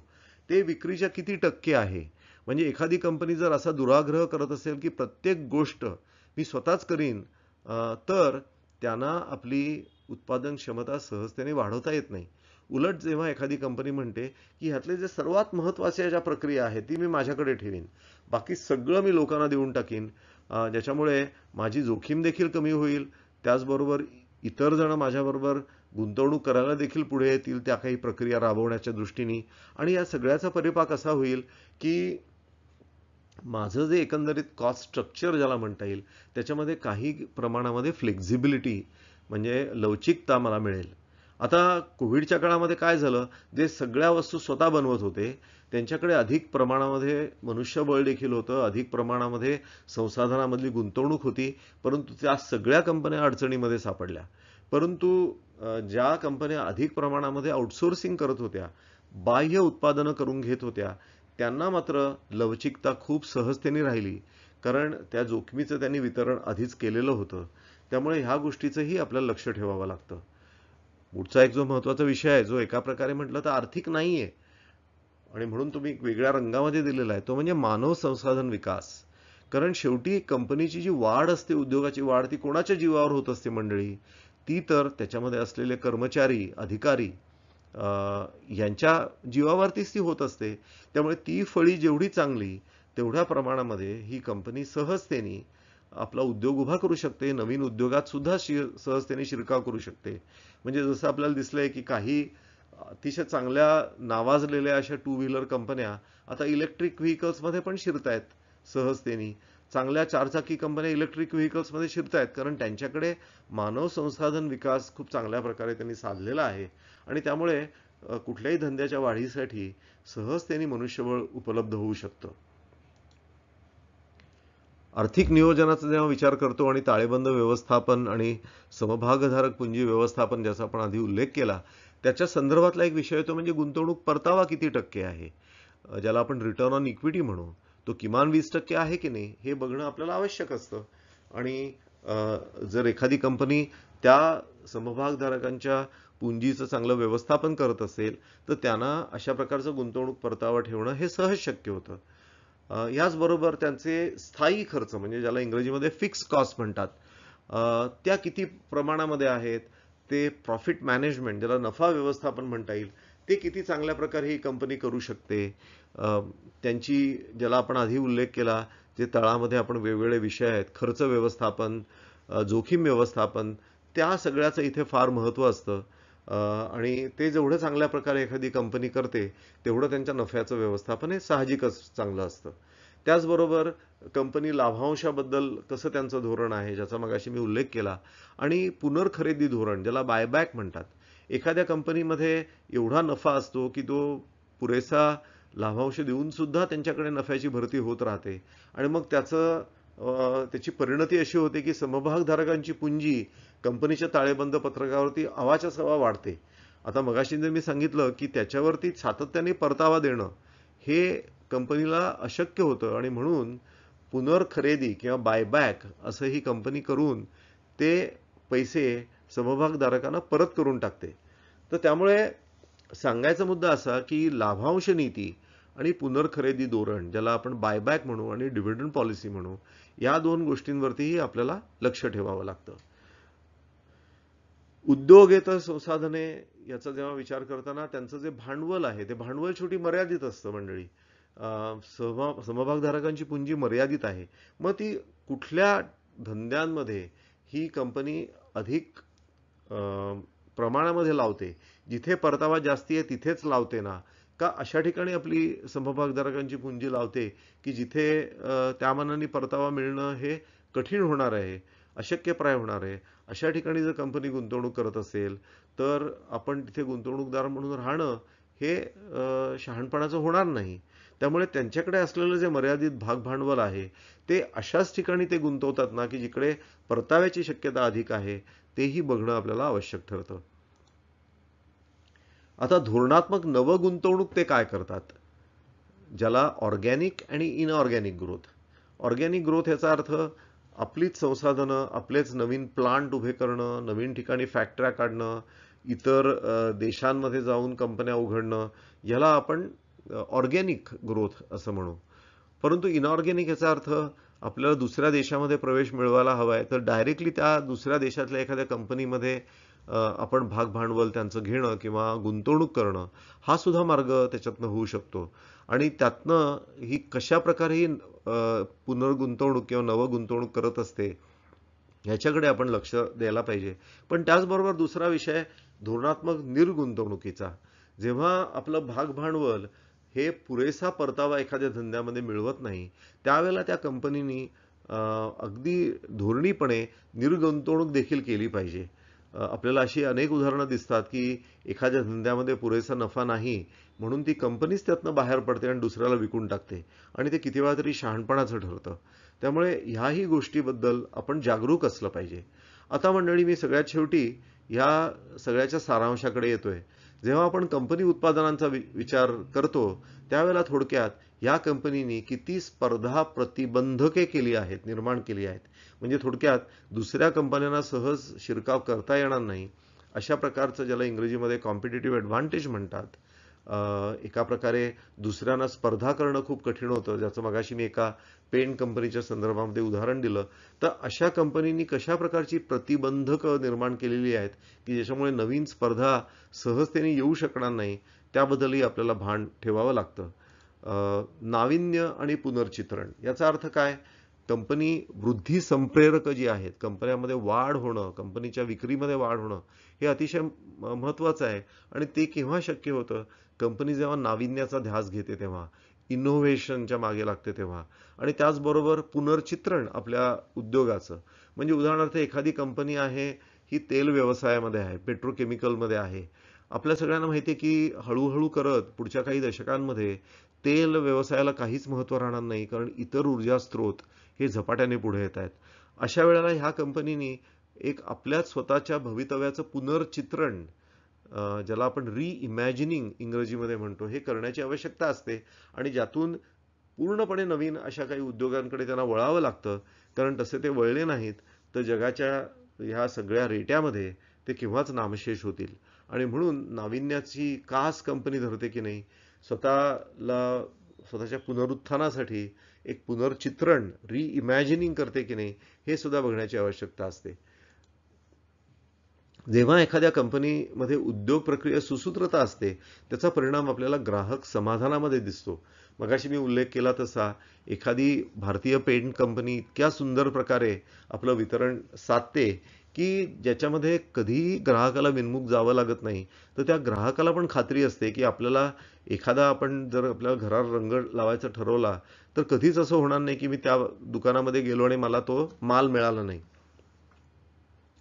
ते विक्रीच्या किती टक्के आहे. म्हणजे एखादी कंपनी जर असा दुराग्रह करत असेल की प्रत्येक गोष्ट मी स्वतःच करीन, तर त्यांना आपली उत्पादन क्षमता सहजतेने वाढवता येत नाही. उलट जेव्हा एखादी कंपनी म्हणते की ह्यातले जे सर्वात महत्त्वाच्या ज्या प्रक्रिया आहेत ती मी माझ्याकडे ठेवीन, बाकी सगळं मी लोकांना देऊन टाकीन, ज्याच्यामुळे माझी जोखीम देखील कमी होईल, त्याचबरोबर इतर जण माझ्याबरोबर गुंतवणूक करायला देखील पुढे येतील त्या काही प्रक्रिया राबवण्याच्या दृष्टीने. आणि या सगळ्याचा परिपाक असा होईल की माझं जे एकंदरीत कॉस्ट स्ट्रक्चर ज्याला म्हणता येईल त्याच्यामध्ये काही प्रमाणामध्ये फ्लेक्झिबिलिटी म्हणजे लवचिकता मला मिळेल. आता कोविडच्या काळामध्ये काय झालं, जे सगळ्या वस्तू स्वतः बनवत होते त्यांच्याकडे अधिक प्रमाणामध्ये मनुष्यबळ देखील होतं, अधिक प्रमाणामध्ये संसाधनामधली गुंतवणूक होती, परंतु त्या सगळ्या कंपन्या अडचणीमध्ये सापडल्या. परंतु ज्या कंपन्या अधिक प्रमाणामध्ये आउटसोर्सिंग करत होत्या, बाह्य उत्पादनं करून घेत होत्या, त्यांना मात्र लवचिकता खूप सहजतेने राहिली, कारण त्या जोखमीचं त्यांनी वितरण आधीच केलेलं होतं. त्यामुळे ह्या गोष्टीचंही आपल्याला लक्ष ठेवावं लागतं. पुढचा एक जो महत्त्वाचा विषय आहे, जो एका प्रकारे म्हटलं तर आर्थिक नाहीये आणि म्हणून तुम्ही एक वेगळ्या रंगामध्ये दिलेला आहे, तो म्हणजे मानव संसाधन विकास. कारण शेवटी कंपनीची जी वाढ असते, उद्योगाची वाढ, ती कोणाच्या जीवावर होत असते मंडळी, ती तर त्याच्यामध्ये असलेले कर्मचारी, अधिकारी यांच्या जीवावरतीच ती होत असते. त्यामुळे ती फळी जेवढी चांगली तेवढ्या प्रमाणामध्ये ही कंपनी सहजतेने आपला उद्योग उभा करू शकते, नवीन उद्योगात सुद्धा सहजतेने शिरकाव करू शकते. म्हणजे जसं आपल्याला दिसलंय की काही अतिशय चांगल्या नावाजलेल्या अशा 2 व्हीलर कंपन्या आता इलेक्ट्रिक व्हेकल्समध्ये पण शिरतायत सहजतेने. चांगल्या 4 चाकी कंपन्या इलेक्ट्रिक व्हेकल्समध्ये शिरतायत, कारण त्यांच्याकडे मानव संसाधन विकास खूप चांगल्या प्रकारे त्यांनी साधलेला आहे आणि त्यामुळे कुठल्याही धंद्याच्या वाढीसाठी सहजतेने मनुष्यबळ उपलब्ध होऊ शकतं. आर्थिक नियोजनाचा जेव्हा विचार करतो आणि ताळेबंद व्यवस्थापन आणि समभागधारक पुंजी व्यवस्थापन, ज्याचा आपण आधी उल्लेख केला, त्याच्या संदर्भातला एक विषय तो म्हणजे गुंतवणूक परतावा किती टक्के आहे, ज्याला आपण रिटर्न ऑन इक्विटी म्हणू, तो किमान 20% आहे की नाही हे बघणं आपल्याला आवश्यक असतं. आणि जर एखादी कंपनी त्या समभागधारकांच्या पुंजीचं चांगलं व्यवस्थापन करत असेल तर त्यांना अशा प्रकारचं गुंतवणूक परतावा ठेवणं हे सहज शक्य होतं. याचबरोबर त्यांचे स्थायी खर्च, म्हणजे ज्याला इंग्रजीमध्ये फिक्स कॉस्ट म्हणतात, त्या किती प्रमाणामध्ये आहेत, ते प्रॉफिट मॅनेजमेंट, ज्याला नफा व्यवस्थापन म्हणता येईल, ते किती चांगल्या प्रकारे ही कंपनी करू शकते. त्यांची, ज्याला आपण आधी उल्लेख केला, जे तळामध्ये आपण वेगवेगळे विषय आहेत, खर्च व्यवस्थापन, जोखीम व्यवस्थापन, त्या सगळ्याचं इथे फार महत्त्व असतं. आणि ते जेवढं चांगल्या प्रकारे एखादी कंपनी करते तेवढं त्यांच्या नफ्याचं व्यवस्थापन हे साहजिकच चांगलं असतं. त्याचबरोबर कंपनी लाभांशाबद्दल कसं त्यांचं धोरण आहे, ज्याचा मगाशी मी उल्लेख केला, आणि पुनर्खरेदी धोरण, ज्याला बायबॅक म्हणतात. एखाद्या कंपनीमध्ये एवढा नफा असतो की तो पुरेसा लाभांश देऊन सुद्धा त्यांच्याकडे नफ्याची भरती होत राहते आणि मग त्याची परिणती अशी होते की समभागधारकांची पुंजी कंपनीच्या ताळेबंद पत्रकावरती अवाच्या सवा वाढते. आता मगाशी जर मी सांगितलं की त्याच्यावरती सातत्याने परतावा देणं हे कंपनीला अशक्य होतं आणि म्हणून पुनर्खरेदी किंवा बायबॅक असं ही कंपनी करून ते पैसे समभागधारकांना परत करून टाकते. तर त्यामुळे सांगायचा मुद्दा असा की लाभांश नीती आणि पुनर्खरेदी धोरण, ज्याला आपण बायबॅक म्हणू आणि डिव्हिडंड पॉलिसी म्हणू, या दोन गोष्टींवरतीही आपल्याला लक्ष ठेवावं लागतं. उद्योगेतर संसाधने याचा जेव्हा विचार करताना त्यांचं जे भांडवल आहे ते भांडवल शेवटी मर्यादित असतं मंडळी. समभागधारकांची पुंजी मर्यादित आहे. मग ती कुठल्या धंद्यांमध्ये ही कंपनी अधिक प्रमाणामध्ये लावते, जिथे परतावा जास्ती आहे तिथेच लावते ना, का अशा ठिकाणी आपली समभागधारकांची पुंजी लावते की जिथे त्या मानाने परतावा मिळणं हे कठीण होणार आहे, अशक्यप्राय होणार आहे. अशा ठिकाणी जर कंपनी गुंतवणूक करत असेल तर आपण तिथे गुंतवणूकदार म्हणून राहणं हे शहाणपणाचं होणार नाही. त्यामुळे त्यांच्याकडे असलेलं जे मर्यादित भागभांडवल आहे ते अशाच ठिकाणी ते गुंतवतात ना की जिकडे परताव्याची शक्यता अधिक आहे, तेही बघणं आपल्याला आवश्यक ठरतं. आता धोरणात्मक नवगुंतवणूक ते काय करतात, ज्याला ऑर्गॅनिक आणि इनऑर्गॅनिक ग्रोथ. ऑर्गॅनिक ग्रोथ याचा अर्थ आपलीच संसाधनं, आपलेच नवीन प्लांट उभे करणं, नवीन ठिकाणी फॅक्टऱ्या काढणं, इतर देशांमध्ये जाऊन कंपन्या उघडणं, याला आपण ऑर्गॅनिक ग्रोथ असं म्हणू. परंतु इनऑर्गॅनिक याचा अर्थ आपल्याला दुसऱ्या देशामध्ये प्रवेश मिळवायला हवा आहे तर डायरेक्टली त्या दुसऱ्या देशातल्या एखाद्या कंपनीमध्ये आपण भागभांडवल त्यांचं घेणं किंवा गुंतवणूक करणं, हा सुद्धा मार्ग त्याच्यातनं होऊ शकतो. आणि त्यातनं ही कशा प्रकारे ही पुनर्गुंतवणूक किंवा नवगुंतवणूक करत असते ह्याच्याकडे आपण लक्ष द्यायला पाहिजे. पण त्याचबरोबर दुसरा विषय धोरणात्मक निर्गुंतवणुकीचा. जेव्हा आपलं भागभांडवल हे पुरेसा परतावा एखाद्या धंद्यामध्ये मिळवत नाही, त्यावेळेला त्या कंपनीनी अगदी धोरणीपणे निर्गुंतवणूक देखील केली पाहिजे. आपल्याला अशी अनेक उदाहरणं दिसतात की एखाद्या धंद्यामध्ये पुरेसा नफा नाही म्हणून ती कंपनीच त्यातनं बाहेर पडते आणि दुसऱ्याला विकून टाकते आणि ते किती वेळा तरी शहाणपणाचं ठरतं. त्यामुळे ह्याही गोष्टीबद्दल आपण जागरूक असलं पाहिजे. आता मंडळी, मी सगळ्यात शेवटी ह्या सगळ्याच्या सारांशाकडे येतोय. जेव्हा आपण कंपनी उत्पादनांचा विचार करतो त्यावेळेला थोडक्यात या कंपनीनी किती स्पर्धा प्रतिबंधके केली आहेत, निर्माण केली आहेत. म्हणजे थोडक्यात दुसऱ्या कंपन्यांना सहज शिरकाव करता येणार नाही अशा प्रकारचं, ज्याला इंग्रजीमध्ये कॉम्पिटिटिव्ह ॲडव्हान्टेज म्हणतात, एका प्रकारे दुसऱ्यांना स्पर्धा करणं खूप कठीण होतं, ज्याचं मगाशी मी एका पेंट कंपनीच्या संदर्भामध्ये उदाहरण दिलं. तर अशा कंपनींनी कशा प्रकारची प्रतिबंधकं निर्माण केलेली आहेत की ज्याच्यामुळे नवीन स्पर्धा सहजतेने येऊ शकणार नाही, त्याबद्दलही आपल्याला भान ठेवावं लागतं. नाविन्य आणि पुनर्चित्रण याचा अर्थ काय? कंपनी वृद्धी संप्रेरक जी आहेत, कंपन्यांमध्ये वाढ होणं, कंपनीच्या विक्रीमध्ये वाढ होणं हे अतिशय महत्त्वाचं आहे. आणि ते केव्हा शक्य होतं? कंपनी जेव्हा नाविन्याचा ध्यास घेते तेव्हा, इनोव्हेशनच्या मागे लागते तेव्हा. आणि त्याचबरोबर पुनर्चित्रण आपल्या उद्योगाचं. म्हणजे उदाहरणार्थ एखादी कंपनी आहे ही तेल व्यवसायामध्ये आहे, पेट्रोकेमिकलमध्ये आहे. आपल्या सगळ्यांना माहिती आहे की हळूहळू करत पुढच्या काही दशकांमध्ये तेल व्यवसायाला काहीच महत्त्व राहणार नाही, कारण इतर ऊर्जा स्रोत हे झपाट्याने पुढे येत आहेत. अशा वेळेला ह्या कंपनीनी एक आपल्याच स्वतःच्या भवितव्याचं पुनर्चित्रण, ज्याला आपण रिइमॅजिनिंग इंग्रजीमध्ये म्हणतो, हे करण्याची आवश्यकता असते. आणि ज्यातून पूर्णपणे नवीन अशा काही उद्योगांकडे त्यांना वळावं लागतं, कारण तसे ते वळले नाहीत तर जगाच्या ह्या सगळ्या रेट्यामध्ये ते केव्हाच नामशेष होतील. आणि म्हणून नाविन्याची कास कंपनी धरते की नाही, स्वतःच्या पुनरुत्थानासाठी एक पुनर्चित्रण, रिइमॅजिनिंग करते की नाही, हे सुद्धा बघण्याची आवश्यकता असते. जेव्हा एखाद्या कंपनीमध्ये उद्योग प्रक्रिया सुसूत्रता असते त्याचा परिणाम आपल्याला ग्राहक समाधानामध्ये दिसतो. मगाशी मी उल्लेख केला तसा एखादी भारतीय पेंट कंपनी इतक्या सुंदर प्रकारे आपलं वितरण साधते की ज्याच्यामध्ये कधीही ग्राहकाला विनमुख जावं लागत नाही. तर त्या ग्राहकाला पण खात्री असते की आपल्याला एखादा, आपण जर आपल्याला घरावर रंग लावायचा ठरवला तर कधीच असं होणार नाही की मी त्या दुकानामध्ये गेलो आणि मला तो माल मिळाला नाही.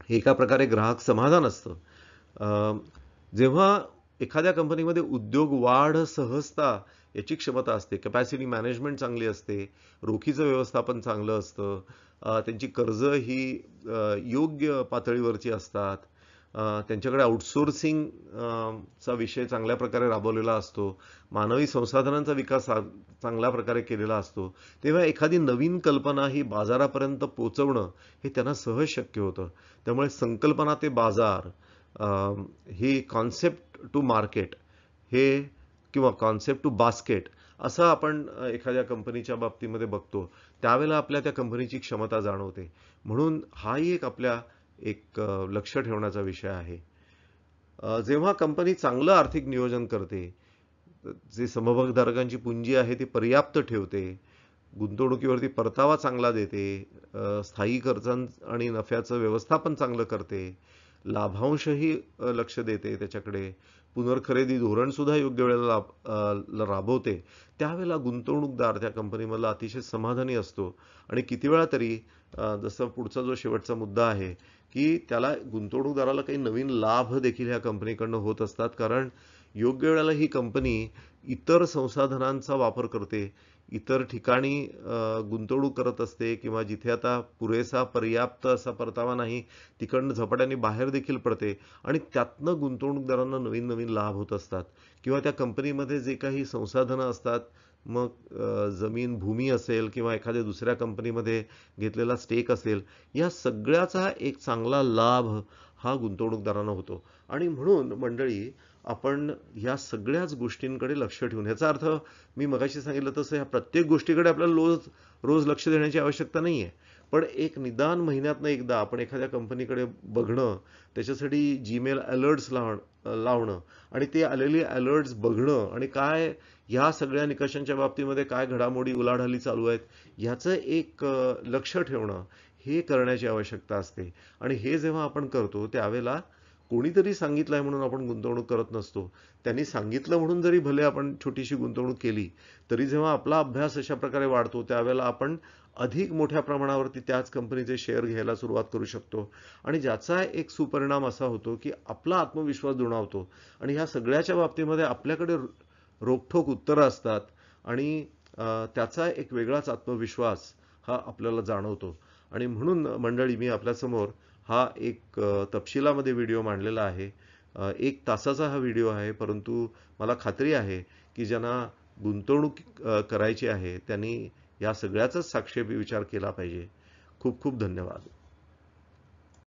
हे एका प्रकारे ग्राहक समाधान असतं. जेव्हा एखाद्या कंपनीमध्ये उद्योग वाढ सहजता याची क्षमता असते, कॅपॅसिटी मॅनेजमेंट चांगली असते, रोखीचं व्यवस्थापन चांगलं असतं, त्यांची कर्ज ही योग्य पातळीवरची असतात, त्यांच्याकडे आउटसोर्सिंग चा विषय चांगल्या प्रकारे राबवलेला असतो, मानवी संसाधनांचा विकास चांगल्या प्रकारे केलेला असतो, तेव्हा एखादी नवीन कल्पना ही बाजारापर्यंत पोहोचवणं हे त्यांना सहज शक्य होतं. त्यामुळे संकल्पना ते बाजार, ही कॉन्सेप्ट टू मार्केट हे किंवा कॉन्सेप्ट टू बास्केट असं आपण एखाद्या कंपनीच्या बाबतीमध्ये बघतो. त्यावेळेला आपल्या त्या कंपनीची क्षमता जाणवते. म्हणून हाही एक लक्ष ठेवण्याचा विषय आहे. जेव्हा कंपनी चांगलं आर्थिक नियोजन करते, जे समभागधारकांची पुंजी आहे ती पर्याप्त ठेवते, गुंतवणुकीवरती परतावा चांगला देते, स्थायी खर्चां आणि नफ्याचं व्यवस्थापन चांगलं करते, लाभांशही लक्ष देते त्याच्याकडे, पुनर्खरेदी धोरण सुद्धा योग्य वेळेला राबवते, त्यावेळेला गुंतवणूकदार त्या कंपनीमधला अतिशय समाधानी असतो. आणि किती वेळा तरी जसं पुढचा जो शेवटचा मुद्दा आहे की त्याला गुंतवणूकदाराला काही नवीन लाभ देखील ह्या कंपनीकडनं होत असतात, कारण योग्य वेळेला ही कंपनी इतर संसाधनांचा वापर करते, इतर ठिकाणी गुंतवणूक करत असते, किंवा जिथे आता पुरेसा पर्याप्त असा परतावा नाही तिकडनं झपाट्याने बाहेर देखील पडते आणि त्यातनं गुंतवणूकदारांना नवीन नवीन लाभ होत असतात. किंवा त्या कंपनीमध्ये जे काही संसाधनं असतात, मग जमीन भूमी असेल किंवा एखाद्या दुसऱ्या कंपनीमध्ये घेतलेला स्टेक असेल, या सगळ्याचा एक चांगला लाभ हा गुंतवणूकदारांना होतो. आणि म्हणून मंडळी, आपण या सगळ्याच गोष्टींकडे लक्ष ठेवून, याचा अर्थ मी मगाशी सांगितलं तसं ह्या प्रत्येक गोष्टीकडे आपल्याला रोज रोज लक्ष देण्याची आवश्यकता नाही आहे. पण एक निदान महिन्यातनं एकदा आपण एखाद्या कंपनीकडे बघणं, त्याच्यासाठी जीमेल अलर्ट्स लावणं आणि ते आलेले अलर्ट्स बघणं आणि काय ह्या सगळ्या निकषांच्या बाबतीमध्ये काय घडामोडी उलाढाली चालू आहेत ह्याचं एक लक्ष ठेवणं हे करण्याची आवश्यकता असते. आणि हे जेव्हा आपण करतो त्यावेळेला कोणीतरी सांगितलंय म्हणून आपण गुंतवणूक करत नसतो. त्यांनी सांगितलं म्हणून जरी भले आपण छोटीशी गुंतवणूक केली, तरी जेव्हा आपला अभ्यास अशा प्रकारे वाढतो त्यावेळेला आपण अधिक मोठ्या प्रमाणावरती त्याच कंपनीचे शेअर घ्यायला सुरुवात करू शकतो. आणि ज्याचा एक सुपरिणाम असा होतो की आपला आत्मविश्वास दुणावतो आणि ह्या सगळ्याच्या बाबतीमध्ये आपल्याकडे रोखठोक उत्तरं असतात आणि त्याचा एक वेगळाच आत्मविश्वास हा आपल्याला जाणवतो. आणि म्हणून मंडळी, मी आपल्यासमोर हा एक तपशिलामध्ये व्हिडिओ मांडलेला आहे. 1 तासाचा हा व्हिडिओ आहे, परंतु मला खात्री आहे की ज्यांना गुंतवणूक करायची आहे त्यांनी या सगळ्याचाच साक्षेपी विचार केला पाहिजे. खूप खूप धन्यवाद.